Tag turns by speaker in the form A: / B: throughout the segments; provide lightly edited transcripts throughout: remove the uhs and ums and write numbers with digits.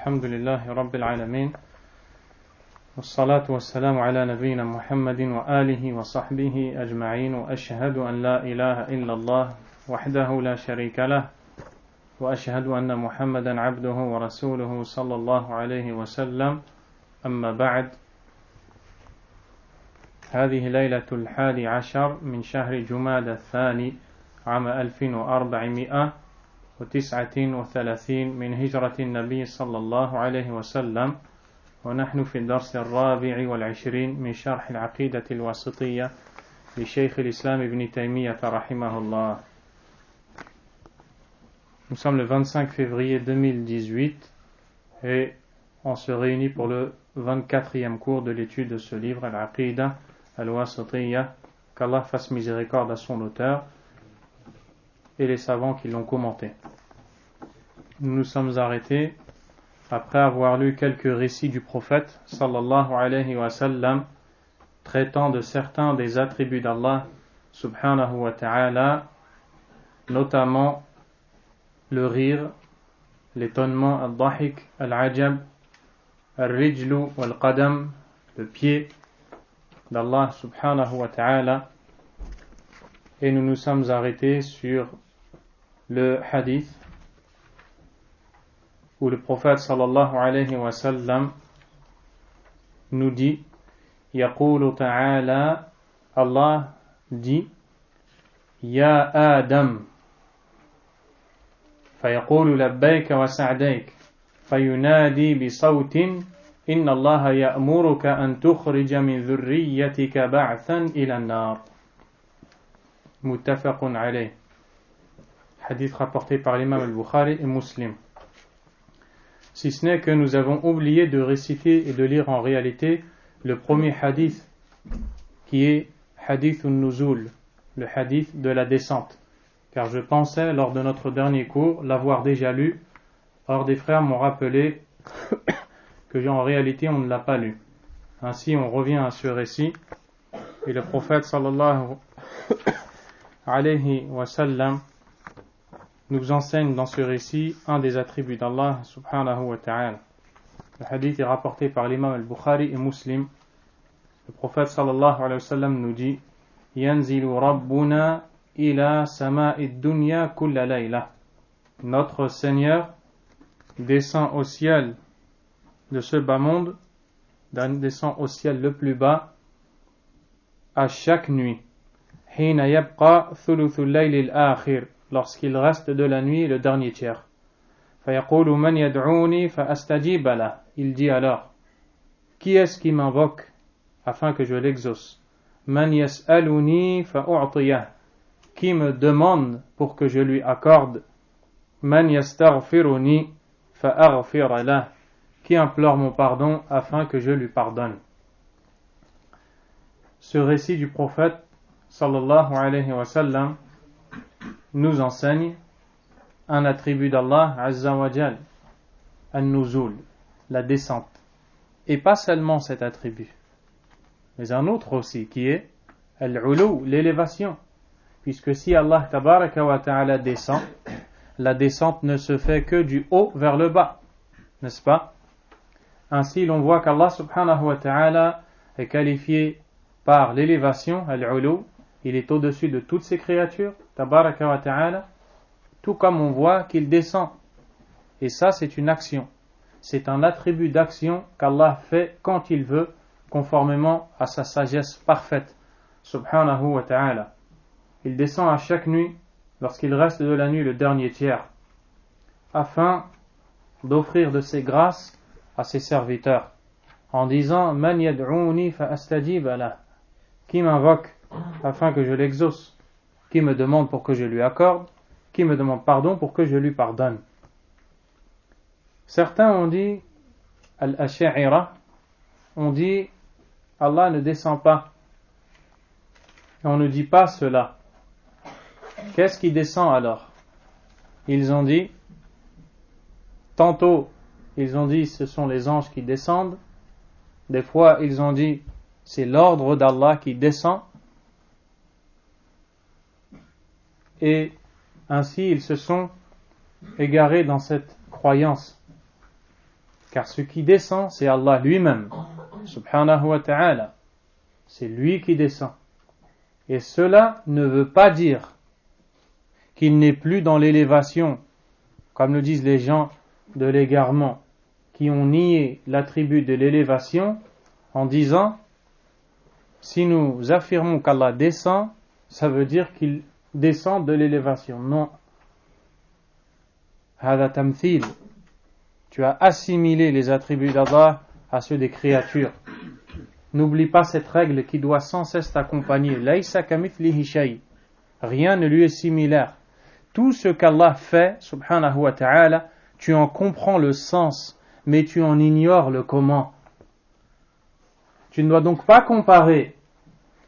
A: الحمد لله رب العالمين والصلاة والسلام على نبينا محمد وآله وصحبه أجمعين وأشهد أن لا إله إلا الله وحده لا شريك له وأشهد أن محمدا عبده ورسوله صلى الله عليه وسلم أما بعد هذه ليلة 11 من شهر جمادى الثاني عام 1439 من هجرة النبي صلى الله عليه وسلم ونحن في الدرس 24 من شرح العقيدة الواسطية لشيخ الإسلام ابن تيمية رحمه الله. Nous sommes le 25 février 2018 et on se réunit pour le 24e cours de l'étude de ce livre, Al-Aqida Al-Wasatiyya, qu'Allah fasse miséricorde à son auteur et les savants qui l'ont commenté. Nous nous sommes arrêtés après avoir lu quelques récits du prophète sallallahu alayhi wa sallam traitant de certains des attributs d'Allah subhanahu wa ta'ala, notamment le rire, l'étonnement, al-dahik, al-ajab, al-rijlu wal-qadam, le pied d'Allah subhanahu wa ta'ala, et nous nous sommes arrêtés sur le hadith où le prophète sallallahu alayhi wa sallam nous dit Yaqulu ta'ala, Allah dit Ya Adam فيقول لبيك وسعديك فينادي بصوت إن الله يأمرك أن تخرج من ذريتك بعثا إلى النار متفق عليه. Hadith rapporté par l'imam al-Bukhari et Muslim. Si ce n'est que nous avons oublié de réciter et de lire en réalité le premier hadith qui est hadith al-nuzul, le hadith de la descente. Car je pensais lors de notre dernier cours l'avoir déjà lu. Or des frères m'ont rappelé que en réalité on ne l'a pas lu. Ainsi on revient à ce récit et le prophète sallallahu alayhi wa sallam nous enseigne dans ce récit un des attributs d'Allah subhanahu wa ta'ala. Le hadith est rapporté par l'imam al-Bukhari et Muslim. Le prophète sallallahu alayhi wa sallam nous dit Yanzilu Rabbuna ila sama'i dunya kulla layla. Notre Seigneur descend au ciel de ce bas monde, descend au ciel le plus bas à chaque nuit. Hina yabqa thuluthul layl al-akhir, lorsqu'il reste de la nuit le dernier tiers. Fayaqulu man yad'uni fa astajib lah. Il dit alors qui est-ce qui m'invoque afin que je l'exauce? Man yas'aluni fa u'tiyah. Qui me demande pour que je lui accorde? Man yastaghfiruni fa aghfir lah. Qui implore mon pardon afin que je lui pardonne. Ce récit du prophète sallallahu alayhi wa sallam nous enseigne un attribut d'Allah azza wa jal, an-nuzul, la descente. Et pas seulement cet attribut, mais un autre aussi qui est al-ulu, l'élévation. Puisque si Allah tabaraka wa ta'ala descend, la descente ne se fait que du haut vers le bas, n'est-ce pas? Ainsi l'on voit qu'Allah subhanahu wa ta'ala est qualifié par l'élévation, al-ulu, il est au-dessus de toutes ses créatures, tabaraka wa ta'ala, tout comme on voit qu'il descend. Et ça c'est une action, c'est un attribut d'action qu'Allah fait quand il veut, conformément à sa sagesse parfaite, subhanahu wa ta'ala. Il descend à chaque nuit, lorsqu'il reste de la nuit le dernier tiers, afin d'offrir de ses grâces à ses serviteurs, en disant Man yad'uni fa astajib lah. Qui m'invoque afin que je l'exauce? Qui me demande pour que je lui accorde? Qui me demande pardon pour que je lui pardonne? Certains ont dit Al-Ash'ira, on dit Allah ne descend pas. Et on ne dit pas cela. Qu'est-ce qui descend alors? Ils ont dit, tantôt ils ont dit ce sont les anges qui descendent, des fois ils ont dit c'est l'ordre d'Allah qui descend, et ainsi ils se sont égarés dans cette croyance. car ce qui descend, c'est Allah lui-même, subhanahu wa ta'ala. C'est lui qui descend. Et cela ne veut pas dire qu'il n'est plus dans l'élévation, comme le disent les gens de l'égarement, qui ont nié l'attribut de l'élévation en disant, si nous affirmons qu'Allah descend, ça veut dire qu'il descend de l'élévation. Non. Hada tamthil. Tu as assimilé les attributs d'Allah à ceux des créatures. N'oublie pas cette règle qui doit sans cesse t'accompagner. Laysa kamithlihi shay. Rien ne lui est similaire. Tout ce qu'Allah fait, subhanahu wa ta'ala, tu en comprends le sens, mais tu en ignores le comment. Tu ne dois donc pas comparer,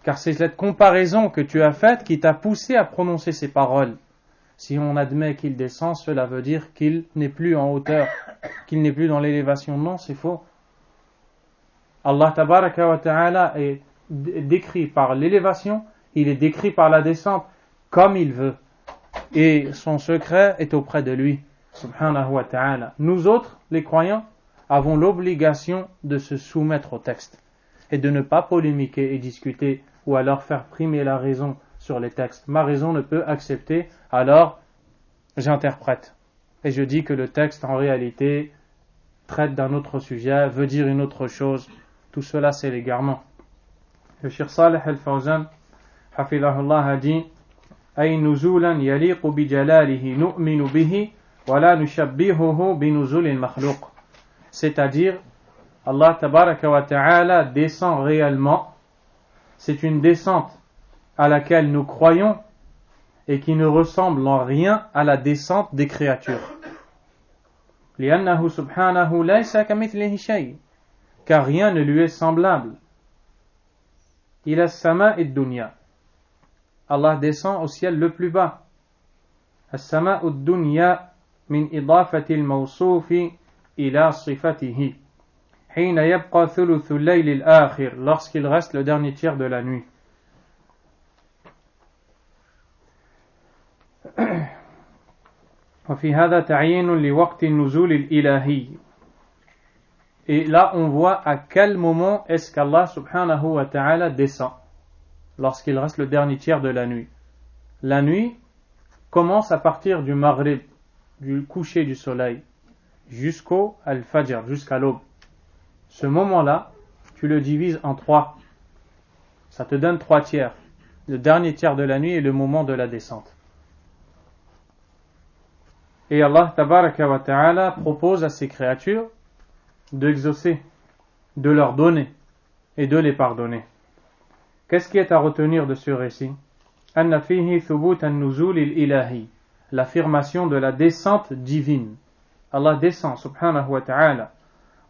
A: car c'est cette comparaison que tu as faite qui t'a poussé à prononcer ces paroles. Si on admet qu'il descend, cela veut dire qu'il n'est plus en hauteur, qu'il n'est plus dans l'élévation. Non, c'est faux. Allah tabaraka wa ta'ala est décrit par l'élévation, il est décrit par la descente, comme il veut. Et son secret est auprès de lui, subhanahu wa ta'ala. Nous autres, les croyants, avons l'obligation de se soumettre au texte et de ne pas polémiquer et discuter ou alors faire primer la raison sur les textes. Ma raison ne peut accepter, alors j'interprète. Et je dis que le texte en réalité traite d'un autre sujet, veut dire une autre chose. Tout cela c'est l'égarement. Le Cheikh Salih al-Fawzan, hafidhahullah, a dit ay nuzulan yaliqu bi jalalihi nu'minu bihi wa la nushabbihuhu bi nuzulil makhluq. C'est-à-dire, Allah tabaraka wa ta'ala descend réellement. C'est une descente à laquelle nous croyons et qui ne ressemble en rien à la descente des créatures. لأنه سبحانه ليس كمثله شيء, car rien ne lui est semblable. إلى السماء الدنيا. Allah descend au ciel le plus bas. السماء الدنيا من إضافة الموصوف إلى صفته حين يبقى ثلث الليل الآخر, lorsqu'il reste le dernier tiers de la nuit. وفي هذا تعيين لوقت النزول الإلهي. Et là on voit à quel moment est-ce qu'Allah subhanahu wa ta'ala descend, lorsqu'il reste le dernier tiers de la nuit. La nuit commence à partir du maghrib, du coucher du soleil, jusqu'au al-fajr, jusqu'à l'aube. Ce moment-là, tu le divises en 3. Ça te donne 3 tiers. Le dernier tiers de la nuit est le moment de la descente. Et Allah tabaraka wa ta'ala propose à ses créatures d'exaucer, de leur donner et de les pardonner. Qu'est-ce qui est à retenir de ce récit? Anna fihi thubut an-nuzul al-ilahi, l'affirmation de la descente divine. Allah descend subhanahu wa ta'ala.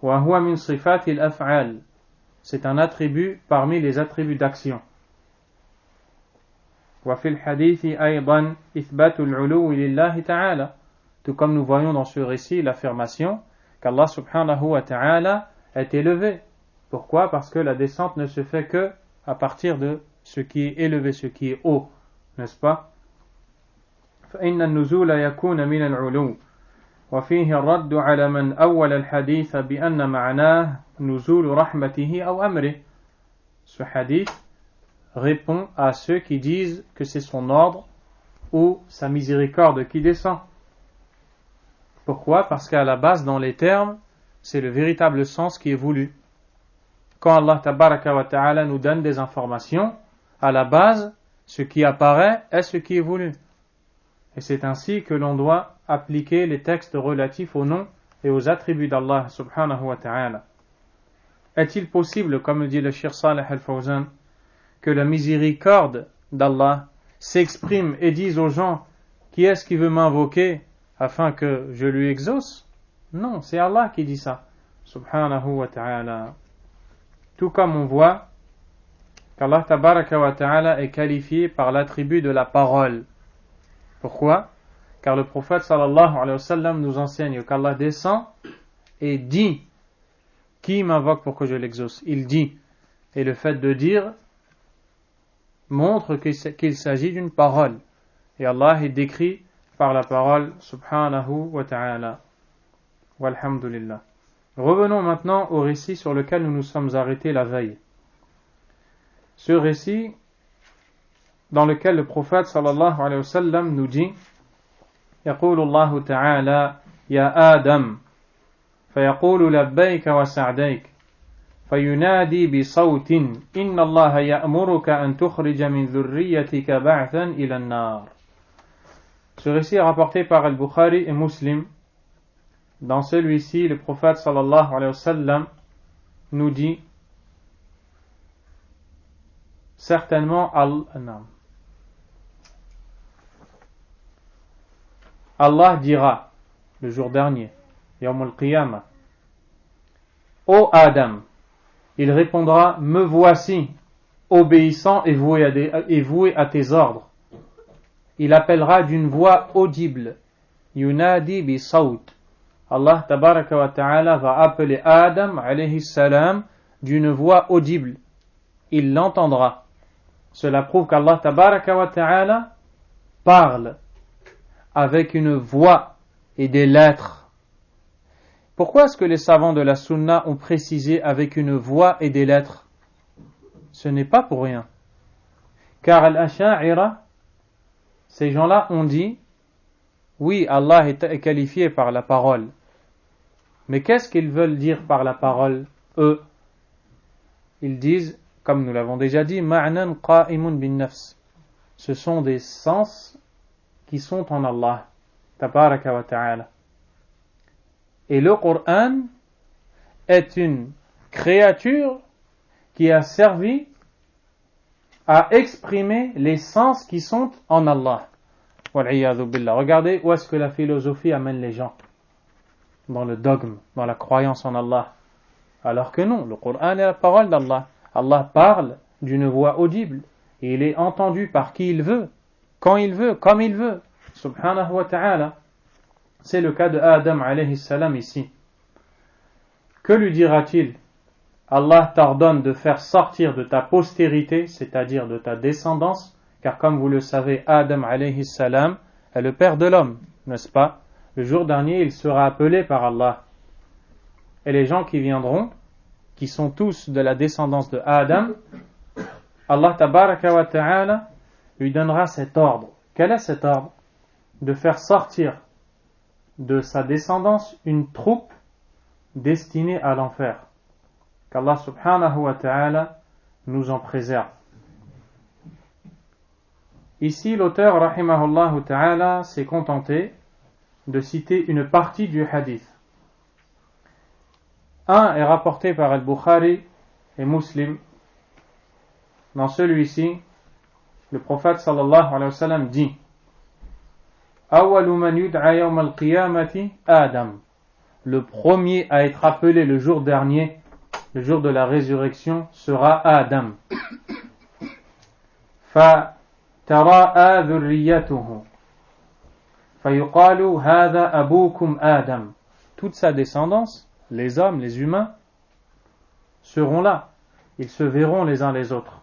A: Wa huwa min sifati al-af'al. C'est un attribut parmi les attributs d'action. Wa fil hadithi aydan ithbatu al-'uluwi lillahi ta'ala. Tout comme nous voyons dans ce récit l'affirmation qu'Allah subhanahu wa ta'ala est élevé. Pourquoi? Parce que la descente ne se fait que à partir de ce qui est élevé, ce qui est haut, n'est-ce pas? فإن النزول يكون من العلو وفيه الرد على من أول الحديث بأن معناه نزول رحمته أو أمره. Ce hadith répond à ceux qui disent que c'est son ordre ou sa miséricorde qui descend. Pourquoi? Parce qu'à la base, dans les termes, c'est le véritable sens qui est voulu. Quand Allah tabaraka wa ta'ala nous donne des informations, à la base, ce qui apparaît est ce qui est voulu. Et c'est ainsi que l'on doit appliquer les textes relatifs aux noms et aux attributs d'Allah subhanahu wa ta'ala. Est-il possible, comme le dit le Cheikh Salih al-Fawzan, que la miséricorde d'Allah s'exprime et dise aux gens qui est-ce qui veut m'invoquer afin que je lui exauce? Non, c'est Allah qui dit ça, subhanahu wa ta'ala. Tout comme on voit qu'Allah tabaraka wa ta'ala est qualifié par l'attribut de la parole. Pourquoi? Car le prophète sallallahu alayhi wa sallam nous enseigne qu'Allah descend et dit: qui m'invoque pour que je l'exauce? Il dit. Et le fait de dire montre qu'il s'agit d'une parole. Et Allah est décrit par la parole subhanahu wa ta'ala. Walhamdulillah. Revenons maintenant au récit sur lequel nous nous sommes arrêtés la veille. Ce récit dans lequel le prophète sallallahu alayhi wa sallam nous dit يقول الله تعالى يا آدم فيقول لبيك وسعديك فينادي بصوت إن الله يأمرك أن تخرج من ذريتك بعثا إلى النار. Ce récit est rapporté par Al-Bukhari et Muslim. Dans celui-ci, le prophète sallallahu alayhi wa sallam nous dit certainement Allah dira le jour dernier, Yawm al-Qiyamah, ô Adam, il répondra, me voici, obéissant et voué à tes ordres. Il appellera d'une voix audible, Yunadi bi sawt. Allah tabaraka wa ta'ala va appeler Adam alayhi salam d'une voix audible. Il l'entendra. Cela prouve qu'Allah tabaraka wa ta'ala parle avec une voix et des lettres. Pourquoi est-ce que les savants de la Sunna ont précisé avec une voix et des lettres? Ce n'est pas pour rien. Car Al-Asha'ira, ces gens-là ont dit, oui, Allah est qualifié par la parole. Mais qu'est-ce qu'ils veulent dire par la parole, eux? Ils disent, comme nous l'avons déjà dit, ma'nan qa'imun bin nafs. Ce sont des sens qui sont en Allah, tabaraka wa ta'ala. Et le Coran est une créature qui a servi à exprimer les sens qui sont en Allah. Wal'iyadhu billah. Regardez où est-ce que la philosophie amène les gens. Dans le dogme, dans la croyance en Allah. Alors que non, le Coran est la parole d'Allah. Allah parle d'une voix audible. Et il est entendu par qui il veut, quand il veut, comme il veut. Subhanahu wa ta'ala. C'est le cas de Adam alayhi salam ici. Que lui dira-t-il? Allah t'ordonne de faire sortir de ta postérité, c'est-à-dire de ta descendance, car comme vous le savez, Adam alayhi salam est le père de l'homme, n'est-ce pas? Le jour dernier, il sera appelé par Allah. Et les gens qui viendront, qui sont tous de la descendance de Adam, Allah tabaraka wa ta'ala lui donnera cet ordre. Quel est cet ordre? De faire sortir de sa descendance une troupe destinée à l'enfer. Qu'Allah subhanahu wa ta'ala nous en préserve. Ici, l'auteur, rahimahullah ta'ala, s'est contenté de citer une partie du hadith. Un est rapporté par Al-Bukhari et Muslim. Dans celui-ci, le prophète sallallahu alayhi wa sallam dit Awwalu man yud'a yawm al-qiyamati Adam. Le premier à être appelé le jour dernier, le jour de la résurrection, sera Adam. Fa tara'a dhurriyyatuhu. فَيُقَالُ هَذَا أَبُوكُمْ آدَمْ. Toute sa descendance, les hommes, les humains, seront là. Ils se verront les uns les autres.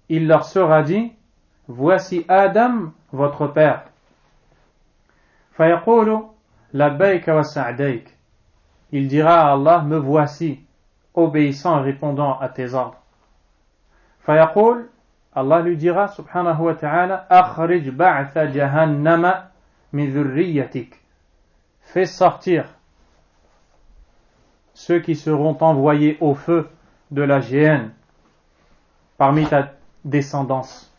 A: Il leur sera dit, voici Adam, votre père. فَيَقُولُ لَبَّيْكَ وَسَعْدَيْكَ. Il dira à Allah, me voici, obéissant et répondant à tes ordres. فَيَقُولُ Allah lui dira, subhanahu wa ta'ala, akhrij ba'tha jahannama min dhurriyyatik. Fais sortir ceux qui seront envoyés au feu de la géhenne parmi ta descendance.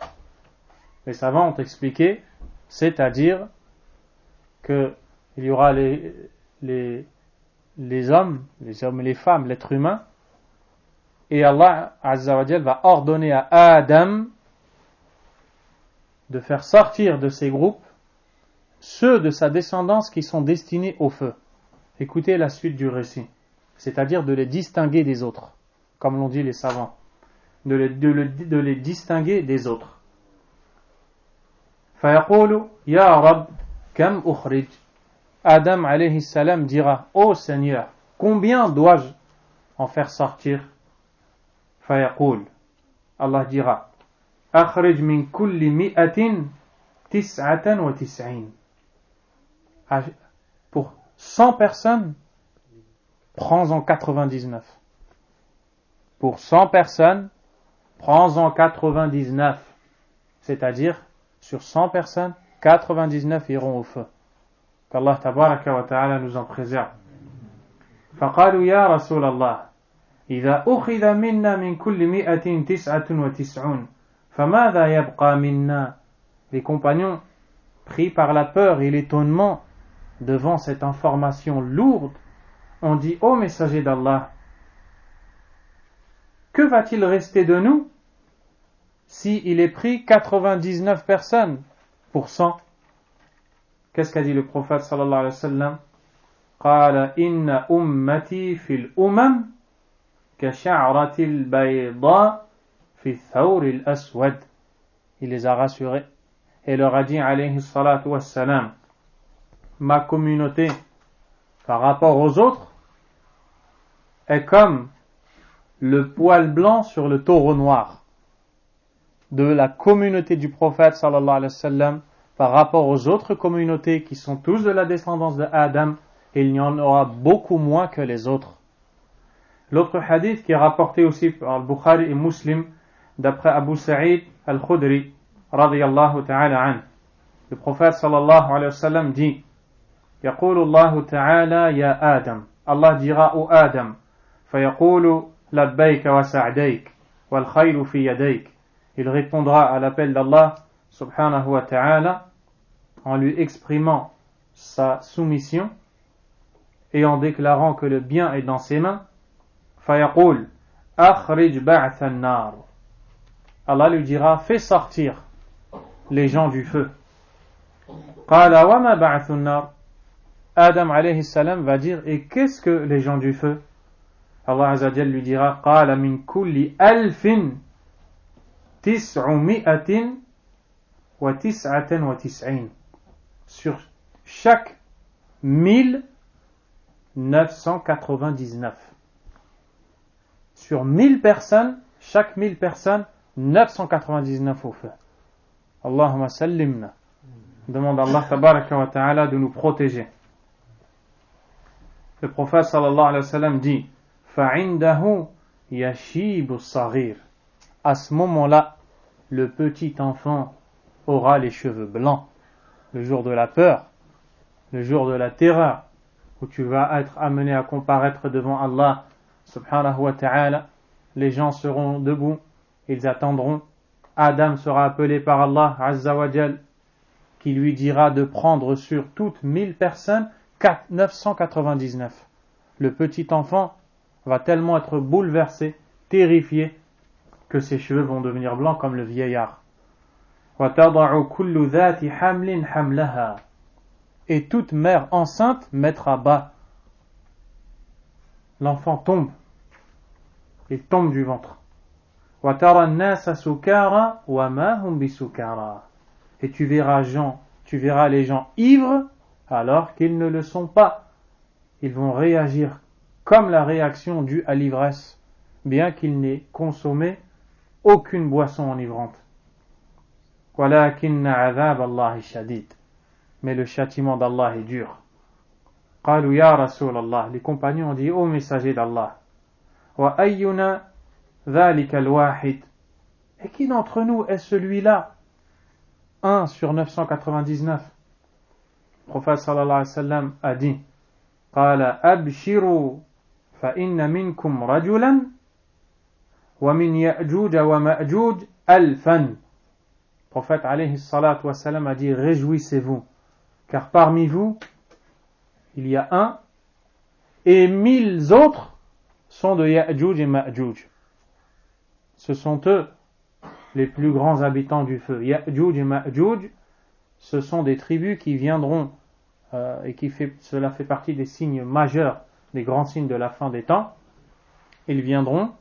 A: Les savants ont expliqué, c'est-à-dire que il y aura les hommes et les femmes, l'être humain, et Allah Azza wa Jal va ordonner à Adam de faire sortir de ces groupes ceux de sa descendance qui sont destinés au feu. Écoutez la suite du récit, c'est-à-dire de les distinguer des autres, comme l'ont dit les savants, de les distinguer des autres. فَيَقُولُ يَا رَبِّ كَمْ أُخْرِجْ. Adam alayhi salam dira, ô Seigneur, combien dois-je en faire sortir? فَيَقُولُ. Allah dira, أَخْرِجْ مِنْ كُلِّ مِئَةٍ تِسْعَةً وَتِسْعِينَ. Pour 100 personnes, prends-en 99. Pour 100 personnes, prends-en 99. C'est-à-dire, sur 100 personnes, 99 iront au feu. Qu'Allah tabaraka wa ta'ala nous en préserve. فقالوا يا رسول الله إذا أخذ منا من كل 199 فماذا يبقى منا. Les compagnons, pris par la peur et l'étonnement devant cette information lourde, ont dit: ô messager d'Allah, que va-t-il rester de nous si il est pris 99 personnes pour 100? Qu'est-ce qu'a dit le prophète sallallahu alayhi wa sallam? قال إن أمتي في الأمم كشعرة البيضاء في الثور الأسود. Il les a rassurés et leur a dit alayhi salatu wassalam: ma communauté par rapport aux autres est comme le poil blanc sur le taureau noir. De la communauté du prophète sallallahu alayhi wa sallam par rapport aux autres communautés qui sont tous de la descendance de Adam, il y en aura beaucoup moins que les autres. L'autre hadith qui est rapporté aussi par Bukhari et Muslim d'après Abu Sa'id al-Khudri radiyallahu ta'ala an. Le prophète sallallahu alayhi wa sallam dit: يقول الله تعالى يا آدم. Allah dira au Adam: فيقول لبيك وسعديك والخير في يديك. Il répondra à l'appel d'Allah subhanahu wa ta'ala en lui exprimant sa soumission et en déclarant que le bien est dans ses mains. فيقول أخرج بعث النار. Allah lui dira: fais sortir les gens du feu. قال وما بعث النار. Adam alayhi salam va dire: et qu'est-ce que les gens du feu? Allah azza jal lui dira: قال من كل 1999. Sur chaque 1999. Sur 1000 personnes, chaque 1000 personnes, 999 au feu. Allahumma sallimna. Demande à Allah tabaraka wa ta'ala de nous protéger. Le prophète sallallahu alayhi wa sallam dit: فَعِنْدَهُ يَشِيبُ الصَّغِيرُ. À ce moment-là, le petit enfant aura les cheveux blancs. Le jour de la peur, le jour de la terreur, où tu vas être amené à comparaître devant Allah subhanahu wa ta'ala, les gens seront debout, ils attendront. Adam sera appelé par Allah azza wa jal, qui lui dira de prendre sur toutes 1000 personnes 999. Le petit enfant va tellement être bouleversé, terrifié, que ses cheveux vont devenir blancs comme le vieillard. وَتَضَعُ كُلُّ ذَاتِ حَمْلٍ حَمْلَهَا. Et toute mère enceinte mettra bas. L'enfant tombe. Il tombe du ventre. وَتَرَى النَّاسَ سُكَارَى وَمَا هُمْ بِسُكَارَى. Et tu verras les gens ivres alors qu'ils ne le sont pas. Ils vont réagir comme la réaction due à l'ivresse, bien qu'ils n'aient consommé aucune boisson enivrante. وَلَكِنَّ عَذَابَ اللَّهِ شَدِيدٌ. Mais le châtiment d'Allah est dur. قالوا يا رسول الله. Les compagnons ont dit: ô messager d'Allah, وَأَيُّنَا ذَلِكَ الْوَاحِدِ. Et qui d'entre nous est celui-là? 1 sur 999. Le prophète sallallahu alayhi wa sallam a dit: قال أبشروا فإن منكم رجلا ومن يأجوج ومأجوج 1000. Le prophète alayhi salatu wa sallam a dit: réjouissez-vous, car parmi vous il y a un et 1000 autres sont de Ya'juj et Ma'juj. Ce sont eux les plus grands habitants du feu. Ya'juj et Ma'juj, ce sont des tribus qui viendront et cela fait partie des signes majeurs, des grands signes de la fin des temps. Ils viendront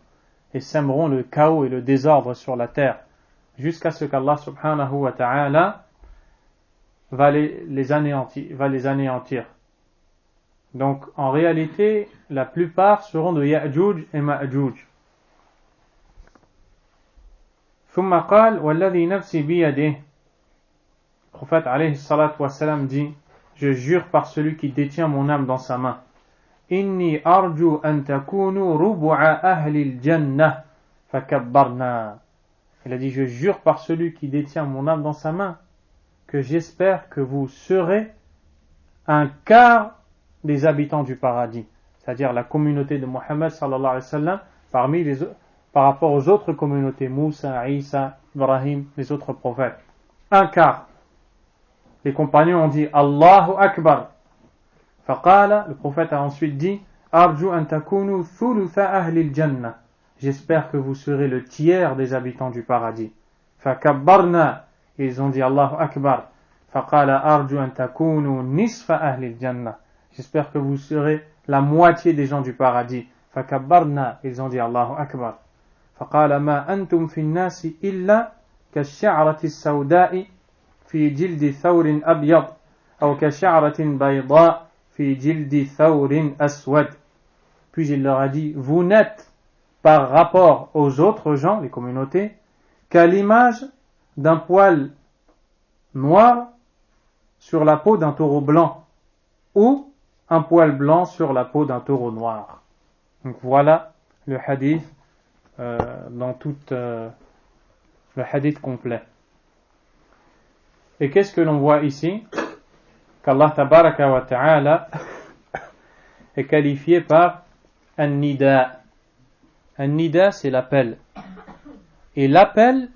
A: et sèmeront le chaos et le désordre sur la terre jusqu'à ce qu'Allah subhanahu wa ta'ala va les anéantir. Donc en réalité, la plupart seront de Ya'juj et Ma'juj. ثم قال والذي نفسي بيده. Le prophète alayhi salatu wa salam dit: je jure par celui qui détient mon âme dans sa main. إني أرجو أن تكونوا ربع أهل الجنة فكبرنا. Il a dit, je jure par celui qui détient mon âme dans sa main que j'espère que vous serez un quart des habitants du paradis, c'est-à-dire la communauté de Mohammed sallallahu alayhi wa sallam par rapport aux autres communautés, Moussa, Isa, Ibrahim, les autres prophètes. Un quart. Les compagnons ont dit Allahu Akbar. Faqala, le prophète a ensuite dit Arju an takunu thulutha ahli al-jannah. J'espère que vous serez le tiers des habitants du paradis. Fakabbarna. Ils ont dit Allahu Akbar. Faqala arju an takunu nisfa ahli al-jannah. J'espère que vous serez la moitié des gens du paradis. Fakabbarna. Ils ont dit Allahu Akbar. Faqala ma antum fi an-nasi illa كالشعرة السوداء في جلد ثور أبيض أو كشعرة بيضاء في جلد ثور أسود. Puis il leur a dit, vous n'êtes par rapport aux autres gens, les communautés, qu'à l'image d'un poil noir sur la peau d'un taureau blanc ou un poil blanc sur la peau d'un taureau noir. Donc voilà le hadith dans toute le hadith complet. Et qu'est-ce que l'on voit ici? Qu'Allah tabaraka wa ta'ala est qualifié par An-Nida. An-Nida, c'est l'appel. Et l'appel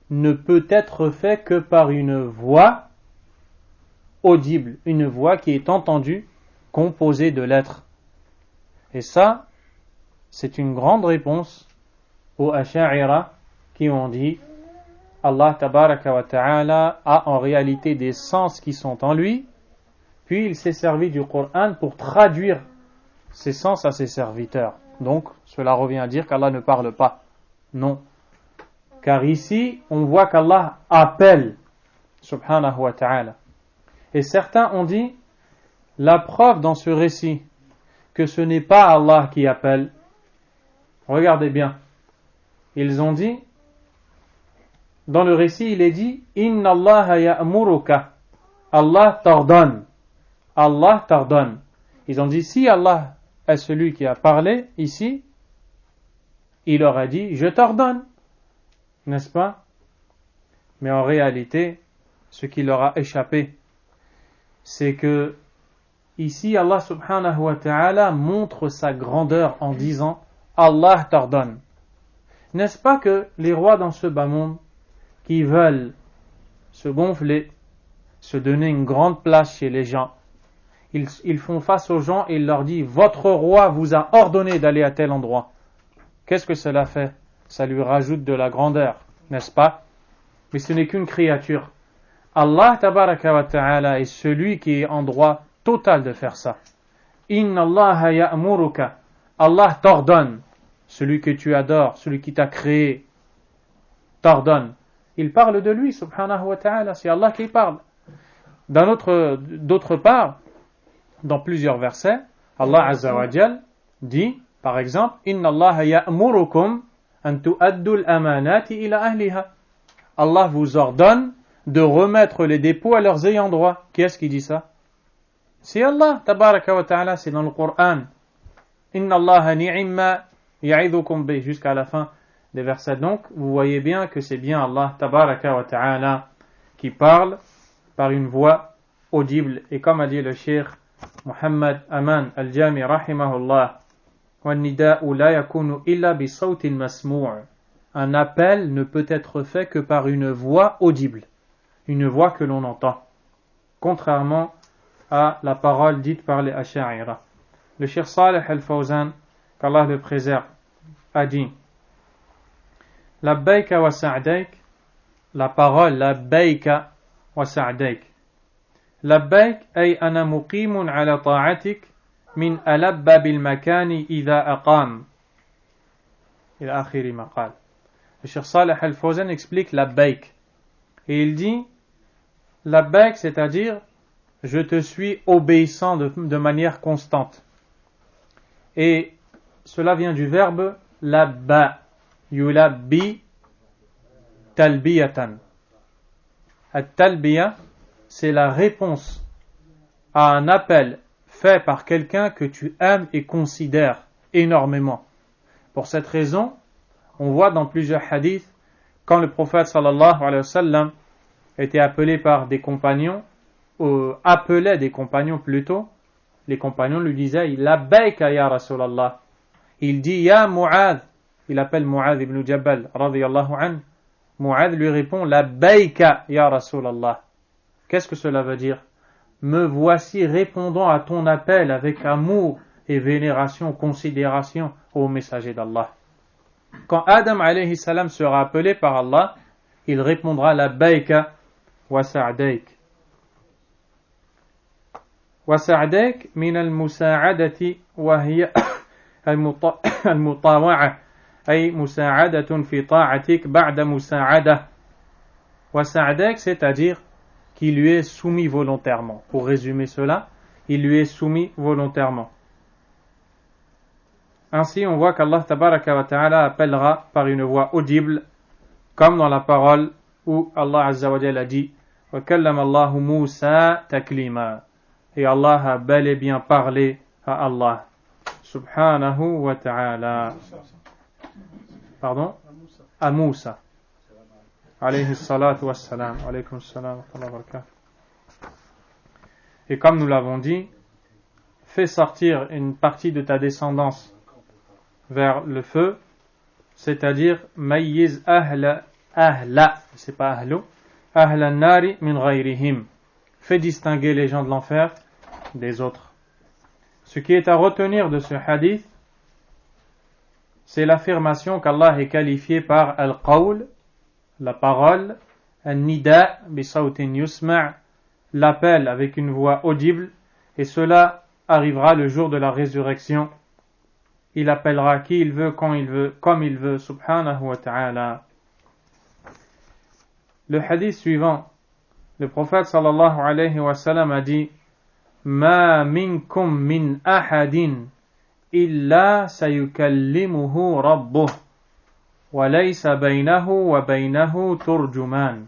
A: ne peut être fait que par une voix audible, une voix qui est entendue, composée de lettres. Et ça, c'est une grande réponse aux Asha'ira qui ont dit Allah tabaraka wa ta'ala a en réalité des sens qui sont en lui, puis il s'est servi du Coran pour traduire ces sens à ses serviteurs. Donc, cela revient à dire qu'Allah ne parle pas. Non. Car ici, on voit qu'Allah appelle, subhanahu wa ta'ala. Et certains ont dit, la preuve dans ce récit, que ce n'est pas Allah qui appelle. Regardez bien. Ils ont dit, dans le récit, il est dit Inna Allah ya'muruka. Allah t'ordonne. Allah t'ordonne. Ils ont dit si Allah est celui qui a parlé ici, il leur a dit je t'ordonne. N'est-ce pas? Mais en réalité, ce qui leur a échappé, c'est que ici Allah subhanahu wa ta'ala montre sa grandeur en disant Allah t'ordonne. N'est-ce pas que les rois dans ce bas monde qui veulent se gonfler, se donner une grande place chez les gens, ils font face aux gens et ils leur disent votre roi vous a ordonné d'aller à tel endroit. Qu'est-ce que cela fait? Ça lui rajoute de la grandeur, n'est-ce pas? Mais ce n'est qu'une créature. Allah tabaraka wa ta'ala est celui qui est en droit total de faire ça. Inna Allah ya'muruka. Allah t'ordonne. Celui que tu adores, celui qui t'a créé, t'ordonne. Il parle de lui, subhanahu wa ta'ala, c'est Allah qui parle. D'autre part, dans plusieurs versets, Allah azza wa jal dit, par exemple, Inna Allah ya'murukum an tu'addu al-amanati ila ahliha. Allah vous ordonne de remettre les dépôts à leurs ayants droit. Qui est-ce qui dit ça? C'est Allah, tabaraka wa ta'ala, c'est dans le Coran. Inna Allah ni'imma ya'idukum bih, jusqu'à la fin des versets. Donc, vous voyez bien que c'est bien Allah, tabaraka wa ta'ala, qui parle par une voix audible. Et comme a dit le cheikh Muhammad Aman al-Jami rahimahullah, وَالنِّدَاءُ لَا يَكُونُ إِلَّا بِصَوْتٍ مَسْمُوعٍ. Un appel ne peut être fait que par une voix audible, une voix que l'on entend, contrairement à la parole dite par les Asha'ira. Le cheikh Salih al-Fawzan, qu'Allah le préserve, a dit Labbaika wa sa'daik, la parole Labbaika wa sa'daik. Labbaik ay ana muqimun ala ta'atik min alabba bil makani idha aqam. Il a akhiri maqal. Le cheikh Salih al-Fawzan explique Labbaik. Et il dit Labbaik, c'est-à-dire je te suis obéissant de manière constante. Et cela vient du verbe labba, yulabbi talbiyatan. At-talbiya, c'est la réponse à un appel fait par quelqu'un que tu aimes et considères énormément. Pour cette raison, on voit dans plusieurs hadiths, quand le prophète sallallahu alayhi wa sallam était appelé par des compagnons, appelait des compagnons plutôt, les compagnons lui disaient Labbaika ya Rasulallah. Il dit Ya Mu'adh, il appelle Mu'adh ibn Jabal radiyallahu anhu. Mu'adh lui répond Labbaika ya Rasulallah. Qu'est-ce que cela veut dire? Me voici répondant à ton appel avec amour et vénération, considération au messager d'Allah. Quand Adam alayhi salam sera appelé par Allah, il répondra Labbaika wa sa'daik. Wa sa'daik min al-musa'adati wa hiya al-mutawa'a ay musa'adatun fi ta'atik ba'da musa'adah. Wa sa'daik, c'est-à-dire qui lui est soumis volontairement. Pour résumer cela, il lui est soumis volontairement. Ainsi, on voit qu'Allah tabaraka wa ta'ala appellera par une voix audible, comme dans la parole où Allah azza wa jalla a dit wa kallama Allahu Musa taklima. Et Allah a bel et bien parlé à Allah subhanahu wa ta'ala. Pardon? À Moussa. Alayhi salatu wassalam. Alaykum salam wa rahmatullahi wa barakatuh. Et comme nous l'avons dit, fais sortir une partie de ta descendance vers le feu, c'est-à-dire mayyiz ahla, c'est pas ahlu, ahla nari min ghayrihim. Fais distinguer les gens de l'enfer des autres. Ce qui est à retenir de ce hadith, c'est l'affirmation qu'Allah est qualifié par al-qawl, la parole, al-nida bi sawtin yusma', l'appel avec une voix audible, et cela arrivera le jour de la résurrection. Il appellera qui il veut, quand il veut, comme il veut, subhanahu wa ta'ala. Le hadith suivant, le prophète sallallahu alayhi wa sallam a dit Ma minkum min ahadin illa sayukallimuhu rabbuh wa laysa baynahu wa baynahu turjuman.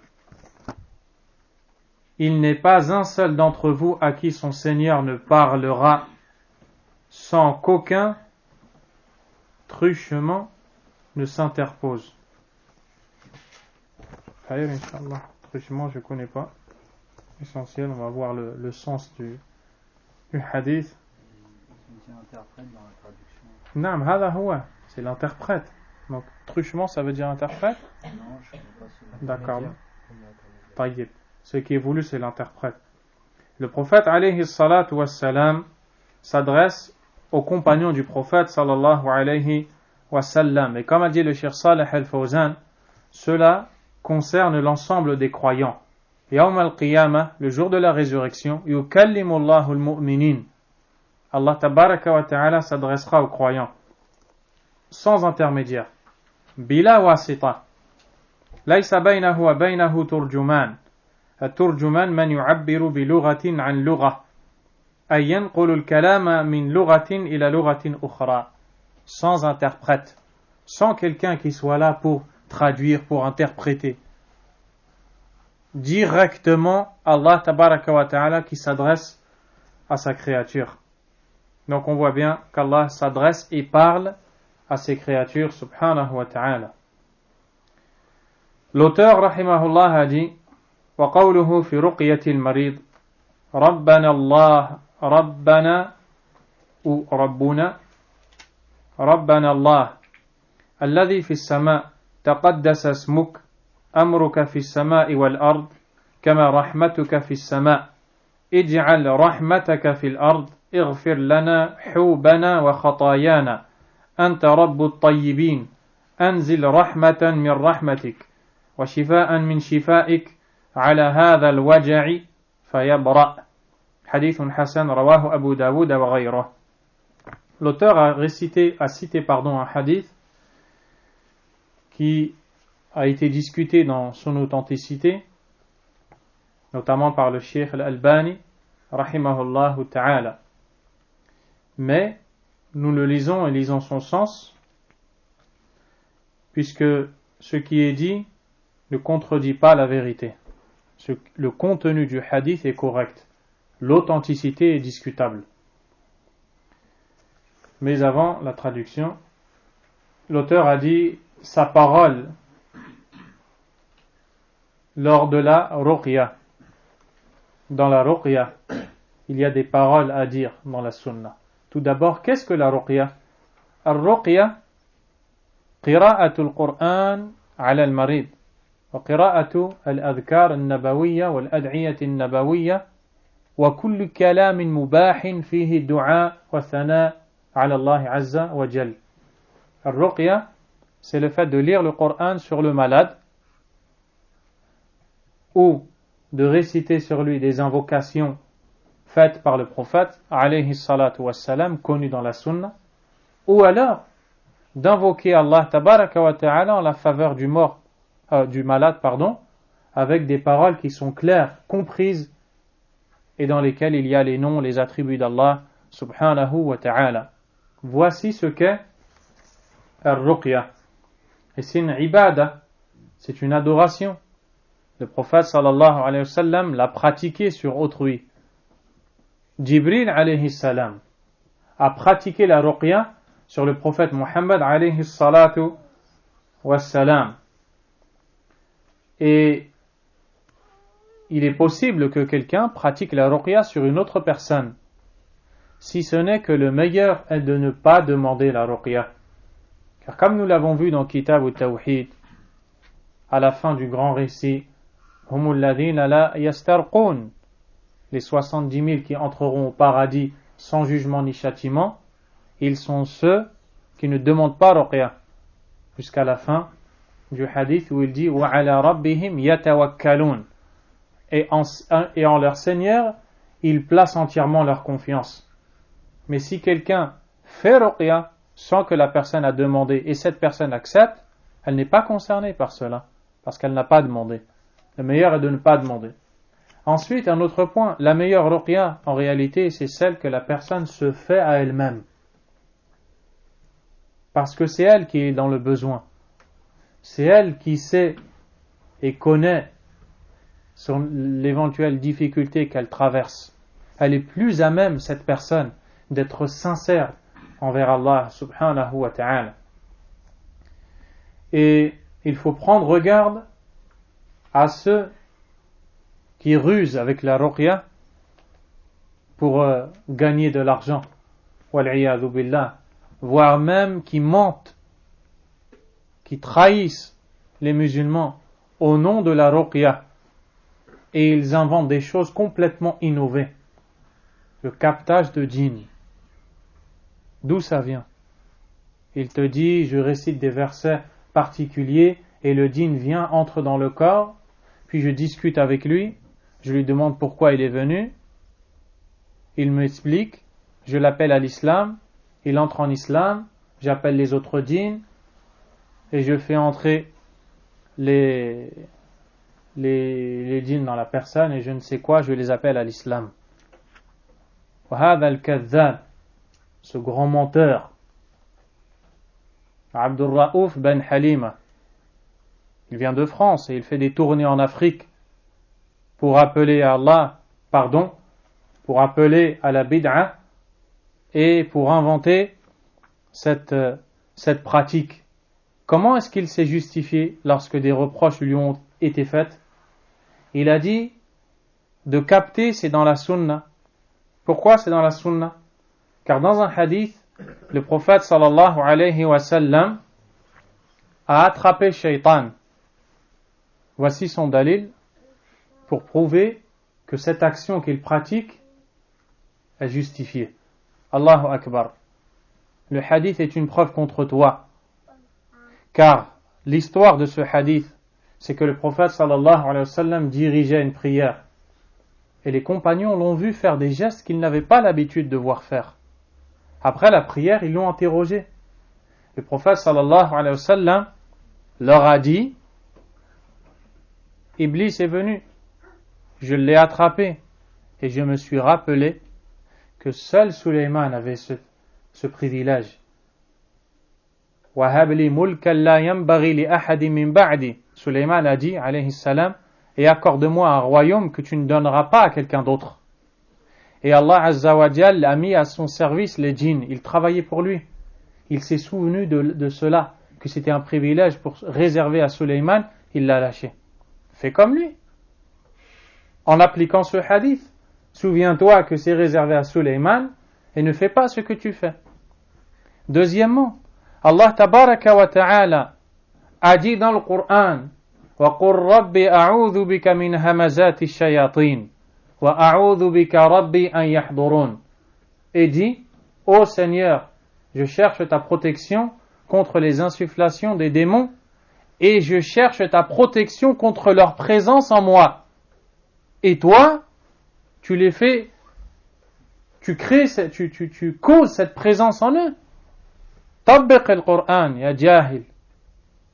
A: Il n'est pas un seul d'entre vous à qui son Seigneur ne parlera sans qu'aucun truchement ne s'interpose. Khayr, Inch'Allah. Truchement, je ne connais pas. Essentiel, on va voir le sens du hadith.
B: C'est interprète dans la traduction.
A: Naam, hada huwa, c'est l'interprète. Donc, truchement, ça veut dire interprète?
B: Non, je ne sais pas si
A: D'accord. Taïeb. Ce qui est voulu, c'est l'interprète. Le prophète, alayhi salatu wassalam, s'adresse aux compagnons du prophète, sallallahu alayhi wa sallam. Et comme a dit le Cheikh Saleh al-Fawzan, cela concerne l'ensemble des croyants. Yawm al-Qiyamah, le jour de la résurrection, yukallimu Allahu al-mu'minin. Allah tabaraka wa ta'ala s'adressera aux croyants, sans intermédiaire. Bila wasita. Laysa baynahu wa baynahu turjuman. الترجمان من يعبر بلغة عن لغة أي ينقل الكلام من لغة إلى لغة أخرى, sans interprète, sans quelqu'un qui soit là pour traduire, pour interpréter. Directement Allah tabaraka wa ta'ala qui s'adresse à sa créature. Donc on voit bien qu'Allah s'adresse et parle à ses créatures subhanahu wa ta'ala. L'auteur rahimahullah a dit وقوله في رقية المريض ربنا الله ربنا ربنا الله الذي في السماء تقدس اسمك أمرك في السماء والأرض كما رحمتك في السماء اجعل رحمتك في الأرض اغفر لنا حوبنا وخطايانا أنت رب الطيبين أنزل رحمة من رحمتك وشفاء من شفائك على هذا الوجع فيبرأ. Hadith Hassan rawahu Abu Daoud wa ghayruh. L'auteur a cité un hadith qui a été discuté dans son authenticité, notamment par le Cheikh Al-Albani rahimahullahu ta'ala. Mais nous le lisons et lisons son sens, puisque ce qui est dit ne contredit pas la vérité. Le contenu du hadith est correct. L'authenticité est discutable. Mais avant la traduction, l'auteur a dit sa parole lors de la ruqya. Dans la ruqya, il y a des paroles à dire dans la sunna. Tout d'abord, qu'est-ce que la ruqya? Al-ruqya, qira'atul Qur'an ala al-marid, wa qira'atu al-adhkar al-nabawiyya wal-ad'iyat al-nabawiyya, wa kullu kalamin mubahin fihi du'a wa thana ala Allah azza wa jal. Al-ruqya, c'est le fait de lire le Coran sur le malade, ou de réciter sur lui des invocations faites par le prophète, alayhi salatu wassalam, connu dans la sunna, ou alors d'invoquer Allah tabaraka wa ta'ala en la faveur du malade, avec des paroles qui sont claires, comprises, et dans lesquelles il y a les noms, les attributs d'Allah subhanahu wa ta'ala. Voici ce qu'est al-ruqya. Et c'est une ibada, c'est une adoration. Le prophète sallallahu alayhi wa sallam l'a pratiqué sur autrui. Jibril alayhi salam a pratiqué la ruqya sur le prophète Muhammad alayhi salatu wassalam. Et il est possible que quelqu'un pratique la ruqya sur une autre personne, si ce n'est que le meilleur est de ne pas demander la ruqya. Car comme nous l'avons vu dans Kitab al-Tawhid, à la fin du grand récit, Humul ladhina la yastarqun, les 70 000 qui entreront au paradis sans jugement ni châtiment, ils sont ceux qui ne demandent pas ruqya, jusqu'à la fin du hadith où il dit wa ala rabbihim yatawakkalun, et en leur Seigneur ils placent entièrement leur confiance. Mais si quelqu'un fait ruqya sans que la personne a demandé et cette personne accepte, elle n'est pas concernée par cela, parce qu'elle n'a pas demandé. Le meilleur est de ne pas demander. Ensuite, un autre point, la meilleure ruqya, en réalité, c'est celle que la personne se fait à elle-même. Parce que c'est elle qui est dans le besoin. C'est elle qui sait et connaît l'éventuelle difficulté qu'elle traverse. Elle est plus à même, cette personne, d'être sincère envers Allah subhanahu wa ta'ala. Et il faut prendre garde à ceux qui rusent avec la ruqya pour gagner de l'argent, wal'iyadhu billah, voire même qui mentent, qui trahissent les musulmans au nom de la ruqya, et ils inventent des choses complètement innovées. Le captage de djinn. D'où ça vient? Il te dit, je récite des versets particuliers et le djinn vient, entre dans le corps, puis je discute avec lui, je lui demande pourquoi il est venu, il m'explique, je l'appelle à l'islam, il entre en islam, j'appelle les autres djinns et je fais entrer les djinns dans la personne et je ne sais quoi, je les appelle à l'islam. وهذا الكذاب, ce grand menteur, Abdul Raouf Ben Halima, il vient de France et il fait des tournées en Afrique pour appeler à Allah, pour appeler à la bid'a et pour inventer cette pratique. Comment est-ce qu'il s'est justifié lorsque des reproches lui ont été faits? Il a dit de capter, c'est dans la sunna. Pourquoi c'est dans la sunna? Car dans un hadith, le prophète sallallahu alayhi wa sallam a attrapé Shaitan. Voici son dalil pour prouver que cette action qu'il pratique est justifiée. Allahu Akbar. Le hadith est une preuve contre toi. Car l'histoire de ce hadith, c'est que le prophète sallallahu alayhi wa sallam dirigeait une prière. Et les compagnons l'ont vu faire des gestes qu'ils n'avaient pas l'habitude de voir faire. Après la prière, ils l'ont interrogé. Le prophète sallallahu alayhi wa sallam leur a dit, Iblis est venu, je l'ai attrapé et je me suis rappelé que seul Sulayman avait ce privilège. وَهَبْ لِي مُلْكًا لَا يَنْبَغِي لِأَحَدٍ مِّن بَعْدِي. Sulayman a dit, alayhi salam, et accorde-moi un royaume que tu ne donneras pas à quelqu'un d'autre. Et Allah Azza wa Jal a mis à son service les djinns. Il travaillait pour lui. Il s'est souvenu de cela, que c'était un privilège pour réserver à Sulayman, il l'a lâché. Fais comme lui. En appliquant ce hadith, souviens-toi que c'est réservé à Sulayman et ne fais pas ce que tu fais. Deuxièmement, Allah tabaraka wa ta'ala a dit dans le Coran وَقُلْ رَبِّ أَعُوذُ بِكَ مِنْ هَمَزَاتِ الشَّيَاطِينِ وَأَعُوذُ بِكَ رَبِّ أَنْ يَحْضُرُونَ. Et dit, ô Seigneur, je cherche ta protection contre les insufflations des démons et je cherche ta protection contre leur présence en moi. Et toi, tu les fais, tu causes cette présence en eux. Tabbiq al-Qur'an, ya jahil.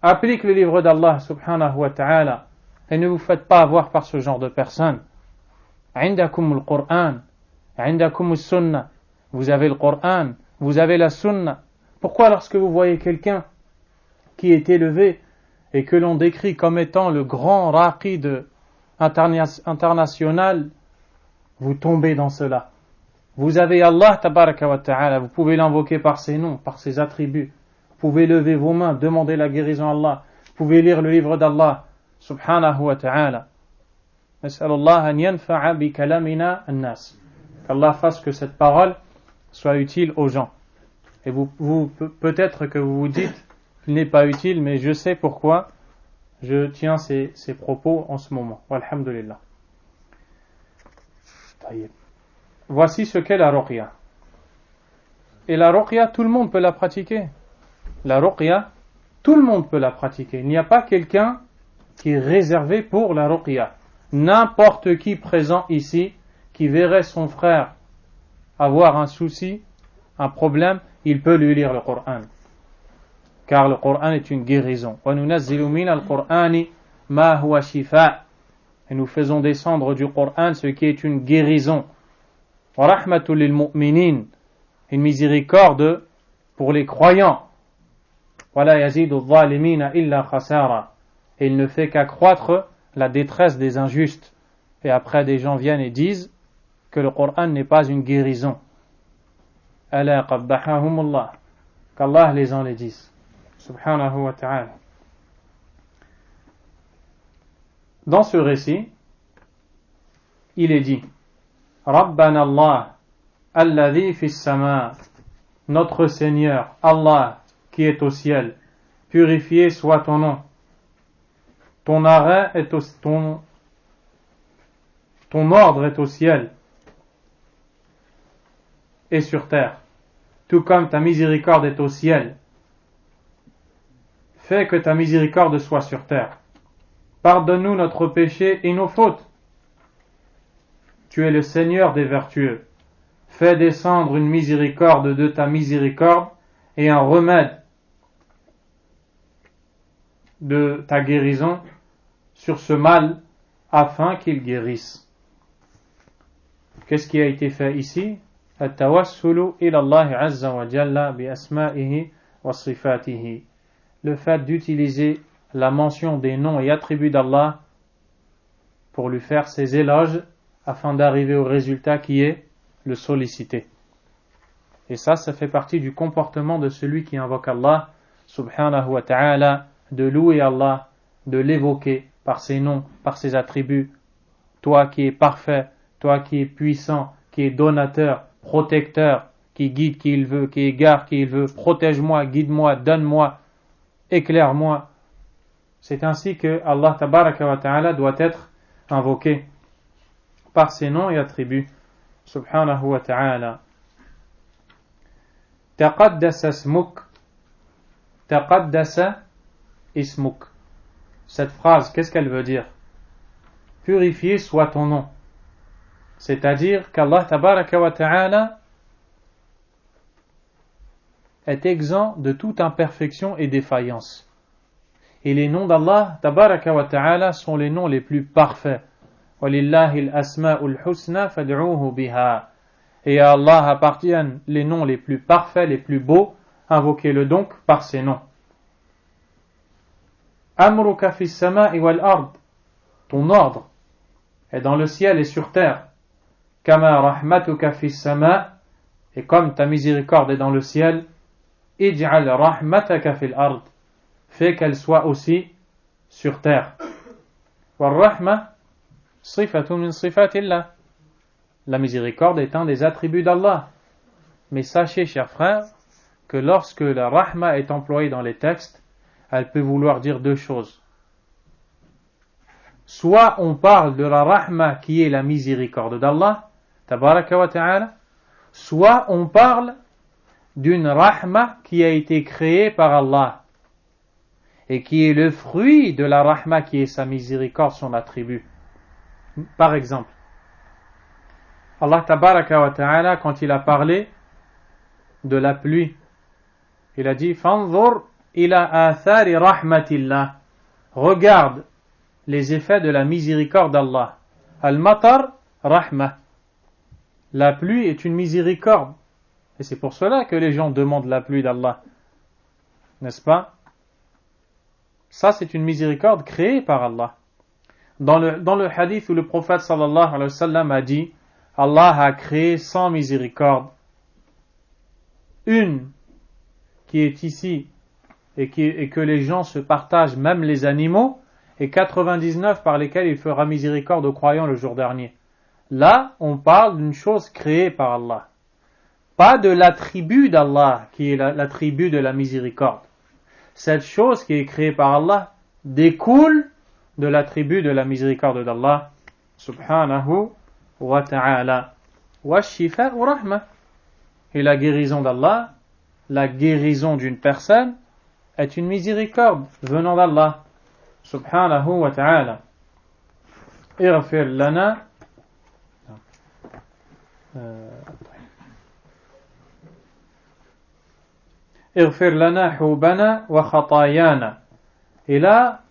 A: Applique le livre d'Allah subhanahu wa ta'ala et ne vous faites pas avoir par ce genre de personnes. Indakum al-Qur'an, indakum al-Sunnah. Vous avez le Qur'an, vous avez la Sunnah. Pourquoi lorsque vous voyez quelqu'un qui est élevé et que l'on décrit comme étant le grand raqid international, vous tombez dans cela? Vous avez Allah tabaraka wa ta'ala, vous pouvez l'invoquer par ses noms, par ses attributs. Vous pouvez lever vos mains, demander la guérison à Allah. Vous pouvez lire le livre d'Allah subhanahu wa ta'ala. Nas'alullah an yanfa'a bi kalamina an-nas. Qu'Allah fasse que cette parole soit utile aux gens. Et vous peut-être que vous vous dites qu'il n'est pas utile, mais je sais pourquoi je tiens ces propos en ce moment. Walhamdulillah. Voici ce qu'est la ruqya. Et la ruqya, tout le monde peut la pratiquer. La ruqya, tout le monde peut la pratiquer. Il n'y a pas quelqu'un qui est réservé pour la ruqya. N'importe qui présent ici, qui verrait son frère avoir un souci, un problème, il peut lui lire le Coran. Car le Coran est une guérison. وَنُنَزِّلُ مِنَ الْقُرْآنِ مَا هُوَ شِفَاء. Et nous faisons descendre du Coran ce qui est une guérison. وَرَحْمَةٌ لِلْمُؤْمِنِينَ. Une miséricorde pour les croyants. وَلَا يَزِيدُ الظَّالِمِينَ إِلَّا خَسَارًا. Et il ne fait qu'accroître la détresse des injustes. Et après des gens viennent et disent que le Coran n'est pas une guérison. أَلَا قَبَّحَهُمُ اللَّهُ. Qu'Allah les en les dise. Subhanahu wa ta'ala. Dans ce récit, il est dit Rabbana Allah, alladhi fis sama, notre Seigneur, Allah, qui est au ciel, purifié soit ton nom. Ton arrêt est ton ordre est au ciel et sur terre, tout comme ta miséricorde est au ciel. Fais que ta miséricorde soit sur terre. Pardonne-nous notre péché et nos fautes. Tu es le Seigneur des vertueux. Fais descendre une miséricorde de ta miséricorde et un remède de ta guérison sur ce mal afin qu'il guérisse. Qu'est-ce qui a été fait ici? التوسل إلى الله عز وجل بأسمائه وصفاته. Le fait d'utiliser la mention des noms et attributs d'Allah pour lui faire ses éloges afin d'arriver au résultat qui est le solliciter. Et ça fait partie du comportement de celui qui invoque Allah subhanahu wa ta'ala, de louer Allah, de l'évoquer par ses noms, par ses attributs. Toi qui es parfait, toi qui es puissant, qui es donateur, protecteur, qui guide qui il veut, qui égare qui il veut, protège-moi, guide-moi, donne-moi, éclaire-moi. C'est ainsi que Allah tabaraka wa ta'ala doit être invoqué par ses noms et attributs. Subhanahu wa ta'ala. Taqaddasa ismuk. Taqaddasa ismuk. Cette phrase, qu'est-ce qu'elle veut dire? Purifié soit ton nom. C'est-à-dire qu'Allah tabaraka wa ta'ala est exempt de toute imperfection et défaillance. Et les noms d'Allah tabaraka wa ta'ala sont les noms les plus parfaits. وَلِلَّهِ الْأَسْمَاءُ الْحُسْنَى فَادْعُوهُ بِهَا. Et à Allah appartiennent les noms les plus parfaits, les plus beaux, invoquez-le donc par ces noms. أَمْرُكَ فِي السَّمَاءِ وَالْأَرْضِ. Ton ordre est dans le ciel et sur terre. Kama rahmatuka fis sama, et comme ta miséricorde est dans le ciel, ij'al rahmataka fil ard, fais qu'elle soit aussi sur terre. Wa rahma sifatun min sifatillah, la miséricorde est un des attributs d'Allah. Mais sachez, chers frères, que lorsque la rahma est employée dans les textes, elle peut vouloir dire deux choses. Soit on parle de la rahma qui est la miséricorde d'Allah, tabaraka wa ta'ala, soit on parle d'une rahma qui a été créée par Allah et qui est le fruit de la rahma qui est sa miséricorde, son attribut. Par exemple, Allah tabaraka wa ta'ala, quand il a parlé de la pluie, il a dit Fanzur ila athari rahmatillah, regarde les effets de la miséricorde d'Allah. Al-matar rahma, la pluie est une miséricorde, et c'est pour cela que les gens demandent la pluie d'Allah, n'est-ce pas? Ça, c'est une miséricorde créée par Allah. Dans le hadith où le prophète sallallahu alayhi wa sallam a dit Allah a créé 100 miséricordes, une qui est ici et que les gens se partagent, même les animaux, et 99 par lesquelles il fera miséricorde aux croyants le jour dernier. Là, on parle d'une chose créée par Allah, pas de l'attribut d'Allah qui est l'attribut de la miséricorde. Cette chose qui est créée par Allah découle de l'attribut de la miséricorde d'Allah subhanahu wa ta'ala. Wa shifa wa rahma. Et la guérison d'Allah, la guérison d'une personne, est une miséricorde venant d'Allah subhanahu wa ta'ala. Ighfir lana Ighfir lana hubana wa khatayana. Et là,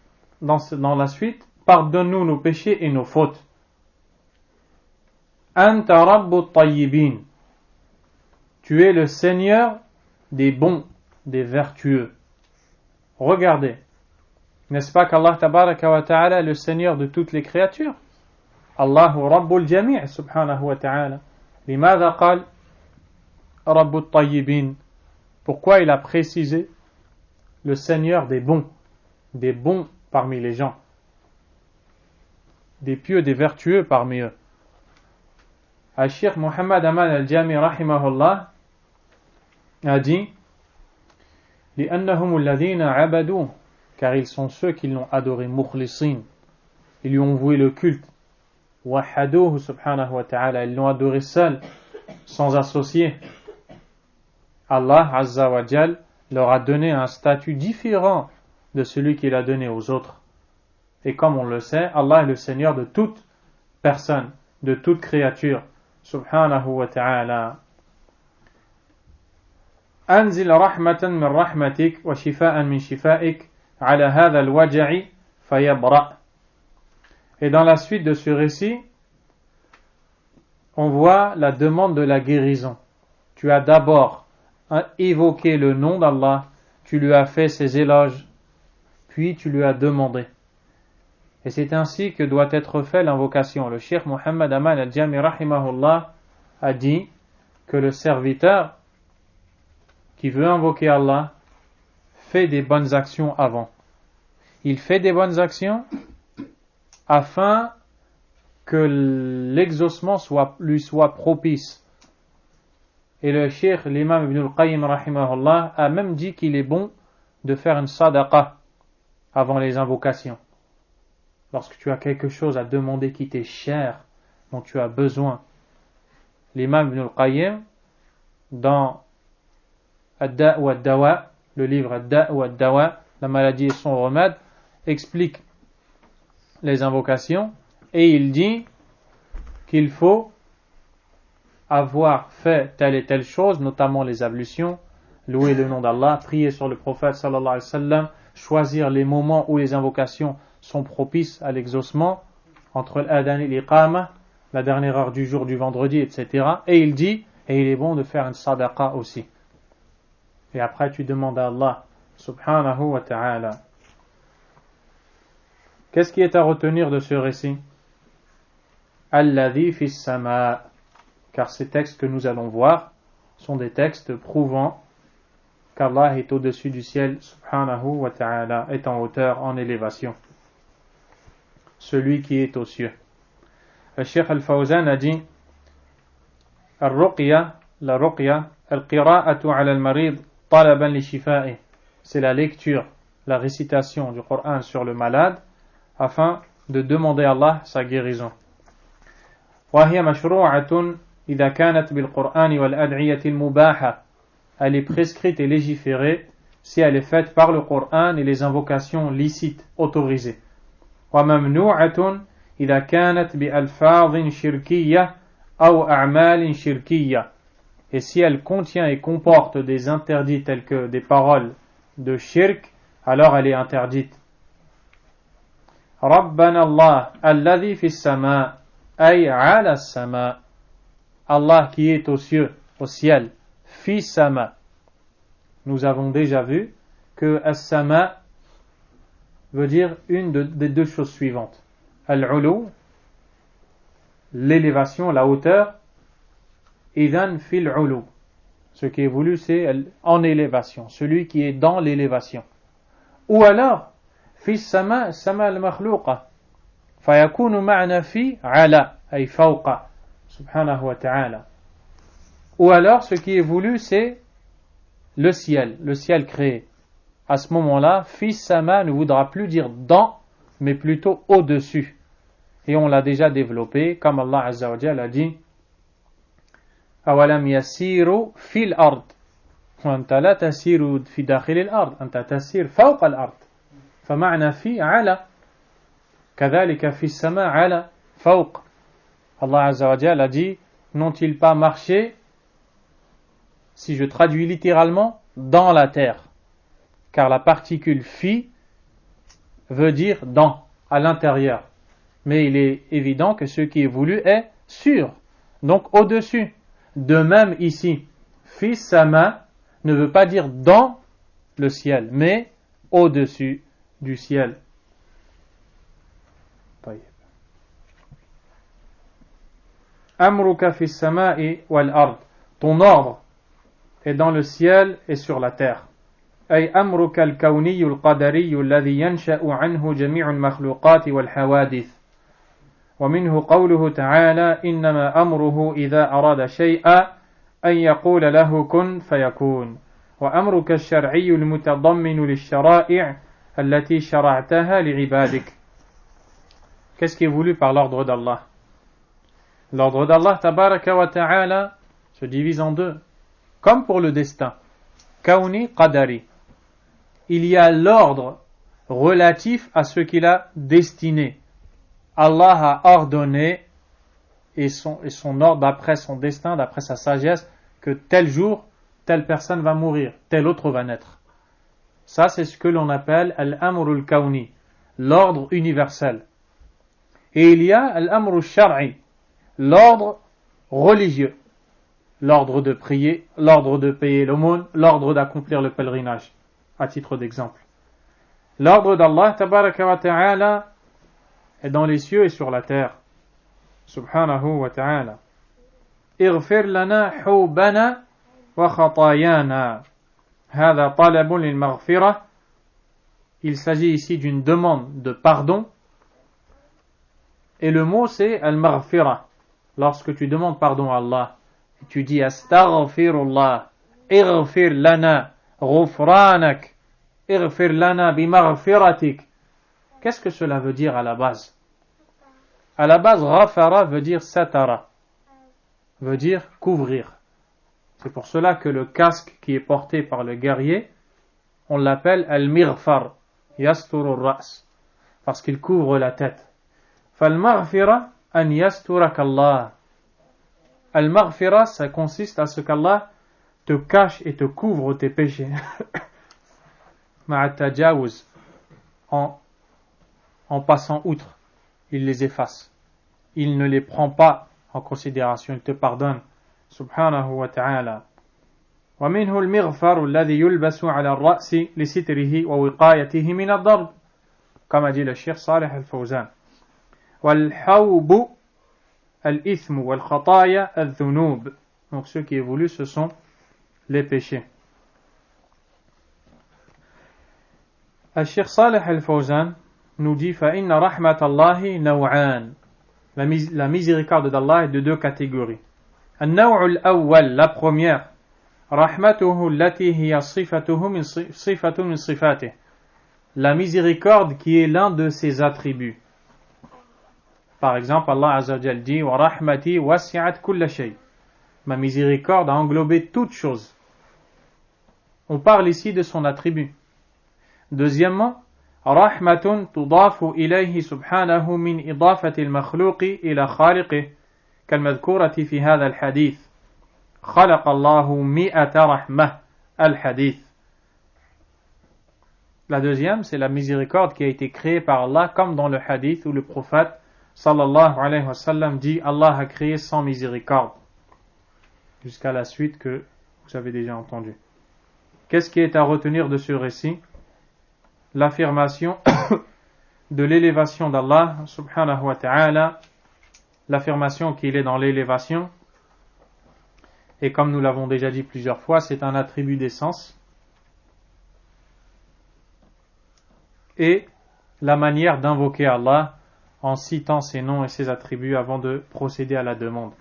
A: dans la suite, pardonne-nous nos péchés et nos fautes. Anta rabbut tayyibin. Tu es le Seigneur des bons, des vertueux. Regardez, n'est-ce pas qu'Allah tabaraka wa ta'ala est le Seigneur de toutes les créatures? Allahu rabbul jami' subhanahu wa ta'ala. Limadha qal rabbut tayyibin? Pourquoi il a précisé le Seigneur des bons parmi les gens, des pieux, des vertueux parmi eux? Al-Sheikh Muhammad Aman al-Jami rahimahullah a dit لأنهم الذين عبدوه, car ils sont ceux qui l'ont adoré, mukhlisin, ils lui ont voué le culte, wahaduhu subhanahu wa ta'ala, ils l'ont adoré seul, sans associé. Allah azza wa jal leur a donné un statut différent de celui qu'il a donné aux autres. Et comme on le sait, Allah est le Seigneur de toute personne, de toute créature, subhanahu wa ta'ala. أنزل رحمة من رحمتك وشفاء من شفائك على هذا الوجع فيبرأ. Et dans la suite de ce récit, on voit la demande de la guérison. Tu as d'abord évoqué le nom d'Allah, tu lui as fait ses éloges, puis tu lui as demandé. Et c'est ainsi que doit être fait l'invocation. Le Cheikh Muhammad Aman al-Jami rahimahullah a dit que le serviteur qui veut invoquer Allah fait des bonnes actions avant. Il fait des bonnes actions afin que l'exaucement lui soit propice. Et le Cheikh, l'imam Ibn al-Qayyim rahimahullah, a même dit qu'il est bon de faire une sadaqa avant les invocations. Lorsque tu as quelque chose à demander qui t'est cher, dont tu as besoin. L'imam Ibn al-Qayyim, dans Ad-Da' wa Ad-Dawa, le livre Ad-Da' wa Ad-Dawa, la maladie et son remède, explique les invocations et il dit qu'il faut avoir fait telle et telle chose, notamment les ablutions, louer le nom d'Allah, prier sur le prophète sallallahu alayhi wa sallam, choisir les moments où les invocations sont propices à l'exaucement, entre l'adhan et l'iqama, la dernière heure du jour du vendredi, etc. Et il dit, et il est bon de faire une sadaqa aussi. Et après tu demandes à Allah subhanahu wa ta'ala. Qu'est-ce qui est à retenir de ce récit? Alladhi fis sama, car ces textes que nous allons voir sont des textes prouvant qu'Allah est au-dessus du ciel, subhanahu wa ta'ala, est en hauteur, en élévation. Celui qui est aux cieux. Le Cheikh Al-Fawzan a dit Al-Ruqya, la Ruqya, Al-Qira'atu ala al-Marid, talaban li shifa'i. C'est la lecture, la récitation du Coran sur le malade, afin de demander à Allah sa guérison. وهي مشروعة إذا كانت بالقرآن والأدعية المباحة. Elle est prescrite et légiférée si elle est faite par le Coran et les invocations licites, autorisées. وممنوعة إذا كانت بألفاظ شركية أو أعمال شركية. Et si elle contient et comporte des interdits tels que des paroles de shirk, alors elle est interdite. ربنا الله الذي في السماء أي على السماء. Allah qui est aux cieux, au ciel, fi sama. Nous avons déjà vu que as-sama veut dire une des deux choses suivantes. Al-ulu, l'élévation, la hauteur. Idhan fil ulu. Ce qui est voulu, c'est en élévation, celui qui est dans l'élévation. Ou alors, fi sama, sama al-makhlouqa. Fayakunu ma'na fi ala, ay fawqa. Subhanahu wa ta'ala. Ou alors, ce qui est voulu, c'est le ciel créé. À ce moment-là, fils sama ne voudra plus dire dans, mais plutôt au-dessus. Et on l'a déjà développé, comme Allah Azza wa Jalla a dit أَوَلَمْ يَسِيرُوا فِي الْأَرْضِ وَأَنْتَ لَا تَسِيرُ فِي دَاخِلِ الْأَرْضِ أَنْتَ تَسِيرُ فَوْقَ الْأَرْضِ فَمَعْنَى فِي عَلَى كَذَلِكَ فِي السَّمَاءِ عَلَى فَوْقَ. Allah Azza wa Jalla a dit, n'ont-ils pas marché, si je traduis littéralement, dans la terre, car la particule fi veut dire dans, à l'intérieur, mais il est évident que ce qui est voulu est sur, donc au-dessus. De même ici, fi sama ne veut pas dire dans le ciel, mais au-dessus du ciel. Amruka fi sama'i wal ard. Ton ordre est dans le ciel et sur la terre. أي أمرك الكوني القدري الذي ينشأ عنه جميع المخلوقات والحوادث. ومنه قوله تعالى إنما أمره إذا أراد شيئا أن يقول له كن فيكون. وأمرك الشرعي المتضمن للشرائع التي شرعتها لعبادك. Qu'est-ce qui est voulu par l'ordre d'Allah? L'ordre d'Allah tabaraka wa ta'ala se divise en deux, comme pour le destin, kauni, qadari. Il y a l'ordre relatif à ce qu'il a destiné. Allah a ordonné, et son ordre d'après son destin, d'après sa sagesse, que tel jour, telle personne va mourir, tel autre va naître. Ça, c'est ce que l'on appelle al-amrul kauni, l'ordre universel. Et il y a al-amrul shar'i, l'ordre religieux, l'ordre de prier, l'ordre de payer l'aumône, l'ordre d'accomplir le pèlerinage, à titre d'exemple. L'ordre d'Allah tabaraka wa ta'ala est dans les cieux et sur la terre. Subhanahu wa ta'ala. Ighfir lana hubana wa khatayana. Hada talabun lil maghfirah. Il s'agit ici d'une demande de pardon. Et le mot c'est al-maghfirah. Lorsque tu demandes pardon à Allah, tu dis astaghfirullah, ighfir lana, ghufranak, ighfir lana bimaghfiratik. Qu'est-ce que cela veut dire à la base? À la base, ghafara veut dire satara, veut dire couvrir. C'est pour cela que le casque qui est porté par le guerrier, on l'appelle al-mighfar, yasturur ras, parce qu'il couvre la tête. Fal-maghfira an yasturak Allah. Al-maghfira, ça consiste à ce qu'Allah te cache et te couvre tes péchés. Ma'at-tajawuz, en passant outre, il les efface. Il ne les prend pas en considération, il te pardonne. Subhanahu wa ta'ala. ومنه المغفر الذي يلبس على الرأس لستره ووقايته من الضرب. Comme a dit le Cheikh Salih al-Fawzan. والحوب al-ithmu wal-khataya al-dhunub. Donc ce qui est voulu, ce sont les péchés. Al-Sheikh Salih al-Fawzan nous dit فَإِنَّ رَحْمَةَ اللَّهِ نَوْعَانِ. La miséricorde d'Allah est de deux catégories. النوع الأول, la première, رحمته التي هي صفته من صفاته. La miséricorde qui est l'un de ses attributs. Par exemple, Allah Azza wa Jal dit وَرَحْمَتِي وَسِعَتْ كُلَّ شَيْءٍ. Ma miséricorde a englobé toute chose. On parle ici de son attribut. Deuxièmement, رحمة تضاف إليه سبحانه من إضافة المخلوق إلى خالقه كالمذكورة في هذا الحديث خلق الله 100 رحمة الحديث. La deuxième, c'est la miséricorde qui a été créée par Allah, comme dans le hadith où le prophète sallallahu alayhi wa sallam dit Allah a créé 100 miséricordes, jusqu'à la suite que vous avez déjà entendu. Qu'est-ce qui est à retenir de ce récit? L'affirmation de l'élévation d'Allah subhanahu wa ta'ala, l'affirmation qu'il est dans l'élévation, et comme nous l'avons déjà dit plusieurs fois, c'est un attribut d'essence, et la manière d'invoquer Allah en citant ses noms et ses attributs avant de procéder à la demande.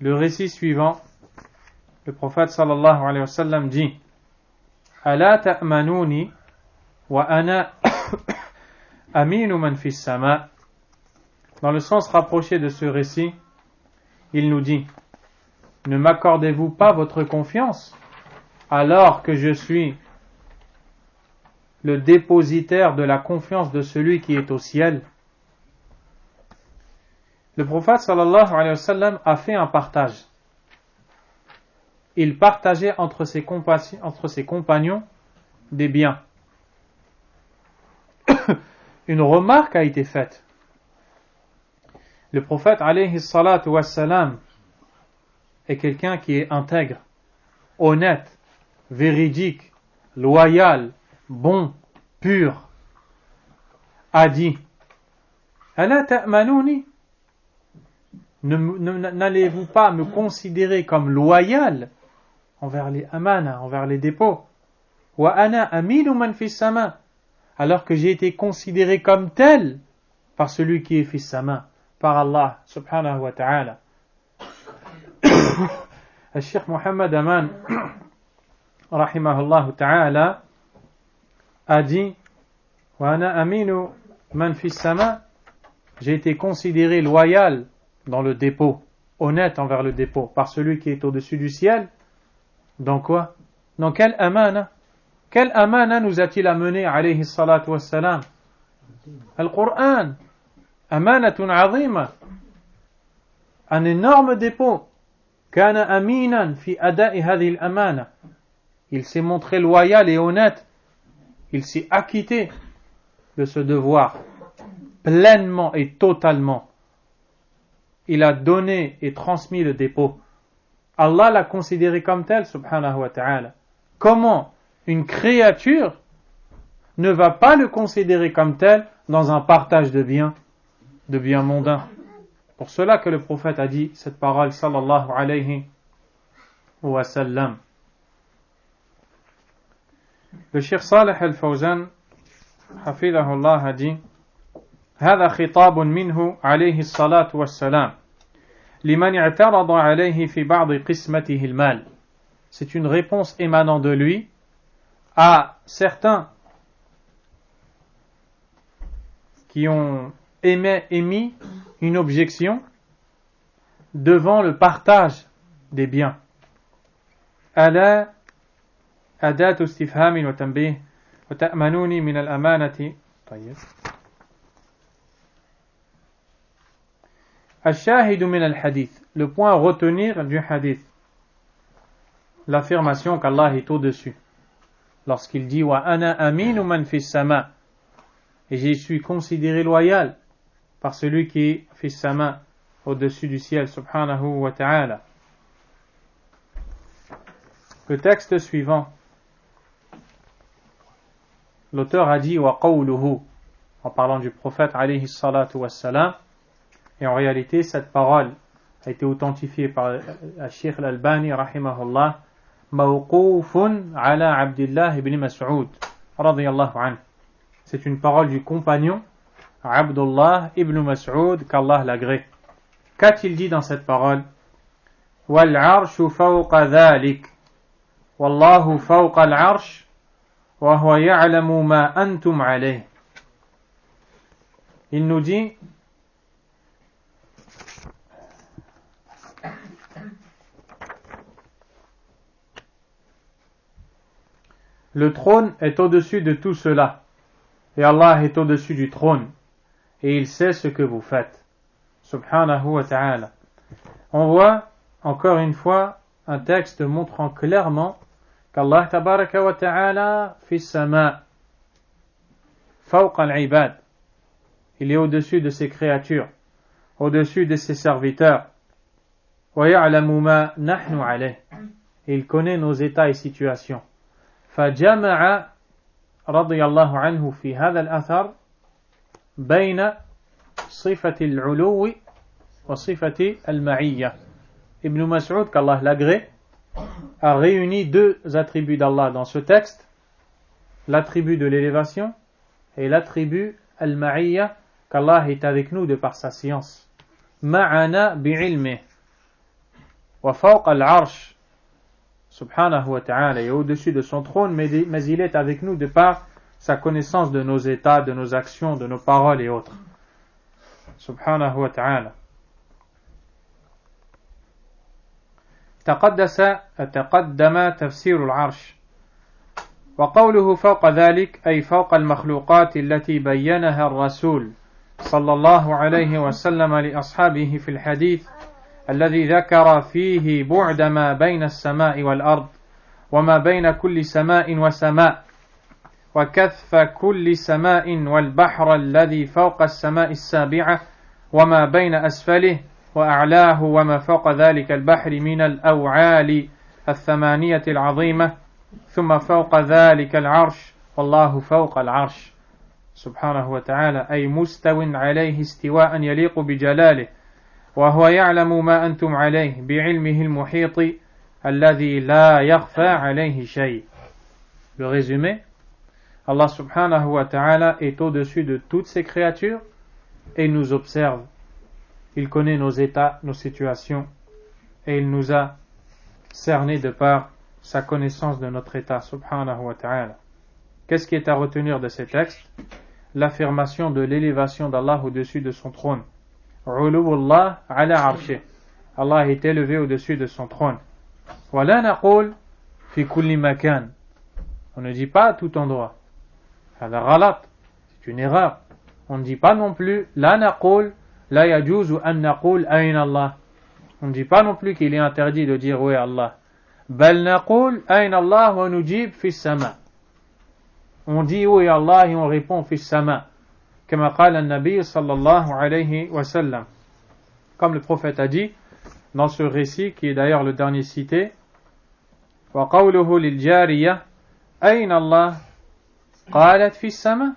A: Le récit suivant, le prophète sallallahu alayhi wa sallam dit Ala ta'manuni wa ana aminu man fis sama. Dans le sens rapproché de ce récit, il nous dit ne m'accordez-vous pas votre confiance alors que je suis le dépositaire de la confiance de celui qui est au ciel? Le prophète sallallahu alayhi wa sallam a fait un partage. Il partageait entre ses compagnons des biens. Une remarque a été faite. Le prophète alayhi salatu wassalam est quelqu'un qui est intègre, honnête, véridique, loyal, bon, pur. A dit Ala ta'manuni, n'allez-vous pas me considérer comme loyal envers les amana, envers les dépôts? Wa ana aminu man fis sama, alors que j'ai été considéré comme tel par celui qui est fis sama, par Allah subhanahu wa ta'ala. Le Cheikh Muhammad Aman rahimahullah ta'ala a dit wa ana aminu man fis sama, j'ai été considéré loyal dans le dépôt, honnête envers le dépôt, par celui qui est au-dessus du ciel. Dans quoi? Dans quelle amana? Quelle amana nous a-t-il amené alayhi salatu wassalam? Al-Qur'an. Amanatun azima. Un énorme dépôt. Kana aminan fi ada'i hadhihi al-amana. Il s'est montré loyal et honnête. Il s'est acquitté de ce devoir pleinement et totalement. Il a donné et transmis le dépôt. Allah l'a considéré comme tel, subhanahu wa ta'ala. Comment une créature ne va pas le considérer comme tel dans un partage de biens mondains? Pour cela que le prophète a dit cette parole, sallallahu alayhi wa sallam. Le Cheikh Salih al-Fawzan, hafidhahullah, a dit هذا خطاب منه عليه الصلاة والسلام لمن اعترض عليه في بعض قسمته المال. C'est une réponse émanant de lui à certains qui ont émis une objection devant le partage des biens. ألا أداة استفهام وتنبيه وتأمنوني من الأمانة. طيب. الشاهد من الحديث. Le point à retenir du hadith. L'affirmation qu'Allah est au-dessus. Lorsqu'il dit wa ana aminu man fis sama, et je suis considéré loyal par celui qui est fis sama, au-dessus du ciel, subhanahu wa ta'ala. Le texte suivant, l'auteur a dit wa qawluhu, en parlant du prophète alayhi salatu wassalam, Et en réalité, cette parole a été authentifiée par Cheikh Al-Albani, rahimahullah, mawqoufun ala Abdullah ibn Mas'ud, radiyallahu anhu. C'est une parole du compagnon Abdullah ibn Mas'ud, qu'Allah l'agrée. Qu'a-t-il dit dans cette parole? Wal arshu fawqa dhalik, wallahu fawqa al-arsh, wa huwa ya'lamu ma antum alayh. Il nous dit, le trône est au-dessus de tout cela, et Allah est au-dessus du trône, et il sait ce que vous faites. Subhanahu wa ta'ala. On voit, encore une fois, un texte montrant clairement qu'Allah tabaraka wa ta'ala fi sama, fawqa al-ibad. Il est au-dessus de ses créatures, au-dessus de ses serviteurs. Wa ya'lamu ma nahnu alayh. Et il connaît nos états et situations. فجمع رضي الله عنه في هذا الأثر بين صفة العلو وصفة المعية. Ibn Mas'ud, qu'Allah l'agrée, a réuni deux attributs d'Allah dans ce texte, l'attribut de l'élévation et l'attribut al-ma'iyya, qu'Allah est avec nous de par sa science. Ma'ana bi'ilmih wa fawqa al-arsh, subhanahu wa ta'ala, est au-dessus de son trône, mais il est avec nous de par sa connaissance de nos états, de nos actions, de nos paroles et autres. Subhanahu wa ta'ala. تقدم تفسير العرش وقوله فوق ذلك أي فوق المخلوقات التي بينها الرسول صلى الله عليه وسلم لأصحابه في الحديث الذي ذكر فيه بعد ما بين السماء والأرض وما بين كل سماء وسماء وكثف كل سماء والبحر الذي فوق السماء السابعة وما بين أسفله وأعلاه وما فوق ذلك البحر من الأوعال الثمانية العظيمة ثم فوق ذلك العرش والله فوق العرش سبحانه وتعالى أي مستو عليه استواء يليق بجلاله وهو يعلم ما أنتم عليه بعلمه المحيط الذي لا يخفى عليه شيء. Le résumé, Allah subhanahu wa ta'ala est au-dessus de toutes ses créatures et il nous observe. Il connaît nos états, nos situations et il nous a cernés de par sa connaissance de notre état, subhanahu wa ta'ala. Qu'est-ce qui est à retenir de ces textes? L'affirmation de l'élévation d'Allah au-dessus de son trône. Uluwullah ala arshih. Allah est élevé au-dessus de son trône. Wa la naqul fi kulli makan. On ne dit pas à tout endroit. Hada ghalat. C'est une erreur. On ne dit pas non plus la naqul la yajuzu an naqul ayna Allah. On ne dit pas non plus qu'il est interdit de dire où est Allah. Bal naqul ayna Allah wa nujib fi sama. On dit où est Allah et on répond fi sama. Comme قال النبي صلى الله عليه وسلم. Comme le prophète a dit dans ce récit qui est d'ailleurs le dernier cité. وقوله للجارية أين الله؟ قالت في السماء.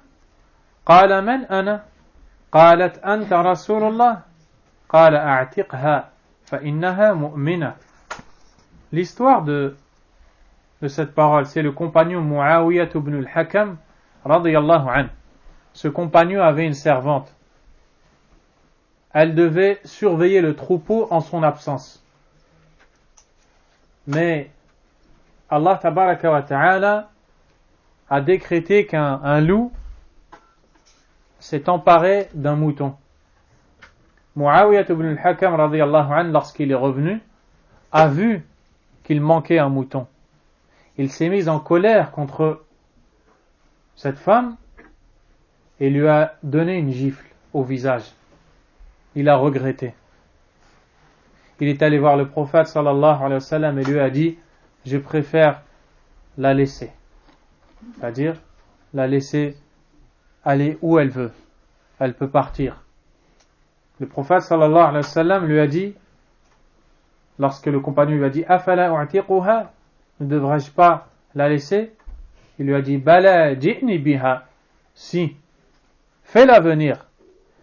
A: قال من أنا؟ قالت أنت رسول الله. قال أعتقها فإنها مؤمنة. L'histoire de cette parole, c'est le compagnon Muawiyah ibn al-Hakam radiyallahu anhu. Ce compagnon avait une servante. Elle devait surveiller le troupeau en son absence. Mais Allah tabaraka wa ta'ala a décrété qu'un loup s'est emparé d'un mouton. Muawiyah ibn al-Hakam radiyallahu anhu, lorsqu'il est revenu, a vu qu'il manquait un mouton. Il s'est mis en colère contre cette femme et lui a donné une gifle au visage. Il a regretté. Il est allé voir le prophète sallallahu alayhi wa sallam et lui a dit: je préfère la laisser. C'est-à-dire, la laisser aller où elle veut. Elle peut partir. Le prophète sallallahu alayhi wa sallam lui a dit, lorsque le compagnon lui a dit: afala u'tiquha, ne devrais-je pas la laisser? Il lui a dit: bala ji'ni biha, si, fais-la venir.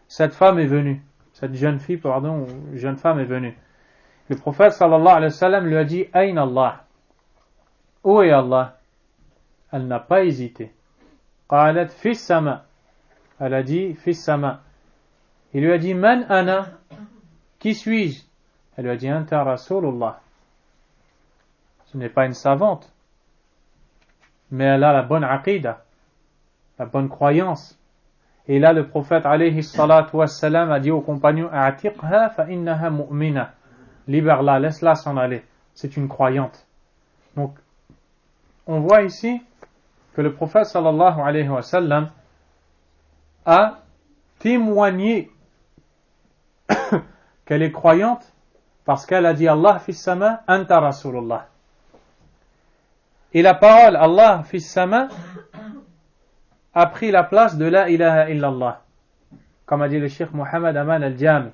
A: Cette femme est venue. cette jeune fille, pardon, ou jeune femme est venue. Le prophète sallallahu alayhi wa sallam lui a dit Ayn Allah, où est Allah? Elle n'a pas hésité. Qalat fis sama, elle a dit fis sama. Il lui a dit Man ana, qui suis-je? Elle lui a dit Anta Rasulullah. Ce n'est pas une savante, mais elle a la bonne aqidah, la bonne croyance. Et là, le prophète alayhi salatu wassalam a dit aux compagnons A'tiqha fa innaha mu'mina. Libère-la, laisse-la s'en aller. C'est une croyante. Donc, on voit ici que le prophète sallallahu alayhi wa sallam a témoigné qu'elle est croyante parce qu'elle a dit Allah fis sama anta Rasulullah. Et la parole Allah fis sama a pris la place de la ilaha illallah, comme a dit le cheikh Mohammed Aman al-Jami.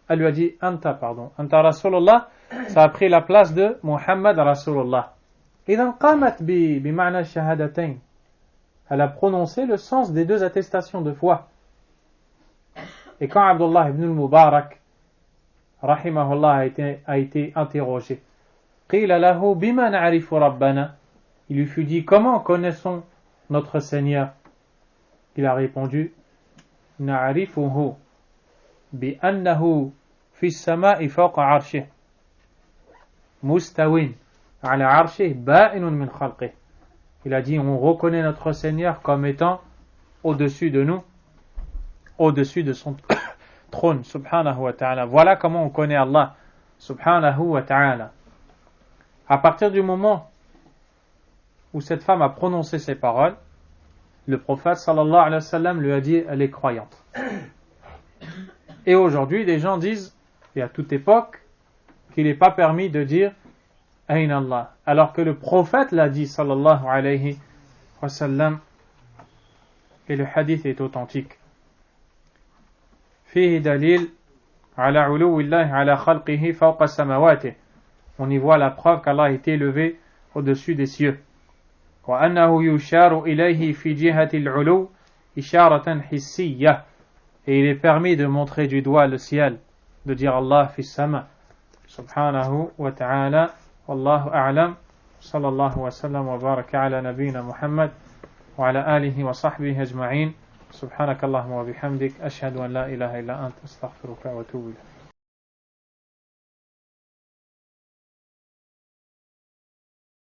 A: Elle lui a dit anta Rasulullah, ça a pris la place de Muhammad Rasulullah. إذن قامت بمعنى الشهادتين. Elle a prononcé le sens des deux attestations de foi. Et quand Abdullah ibn al-Mubarak rahimahullah a été interrogé, قيل له بما نعرف ربنا, il lui fut dit comment connaissons notre Seigneur? Il a répondu نعرفه بأنه في السماء فوق عرشه مستوٍ على عرشه بائن من خلقه. Il a dit on reconnaît notre Seigneur comme étant au-dessus de nous, au-dessus de son trône subhanahu wa ta'ala. Voilà comment on connaît Allah subhanahu wa ta'ala. À partir du moment où cette femme a prononcé ces paroles, le prophète sallallahu alayhi wa sallam lui a dit elle est croyante. Et aujourd'hui, des gens disent, et à toute époque, qu'il n'est pas permis de dire Ayn Allah, alors que le prophète l'a dit sallallahu alayhi wa sallam, et le hadith est authentique. Fihi dalil ala uluwillahi ala khalqihi fawqa samawati. On y voit la preuve qu'Allah a été élevé au-dessus des cieux. Wa annahu yusharu ilayhi fi jihati al-ulu isharatan hissiyyah. Et il est permis de montrer du doigt le ciel, de dire Allah fi sama subhanahu wa ta'ala. Wallahu a'lam. Sallallahu wa sallam wa baraka ala nabiyyina Muhammad wa ala alihi wa sahbihi ajma'in. Subhanakallahumma wa bihamdik ashhadu an la ilaha illa anta astaghfiruka wa atubu ilayk.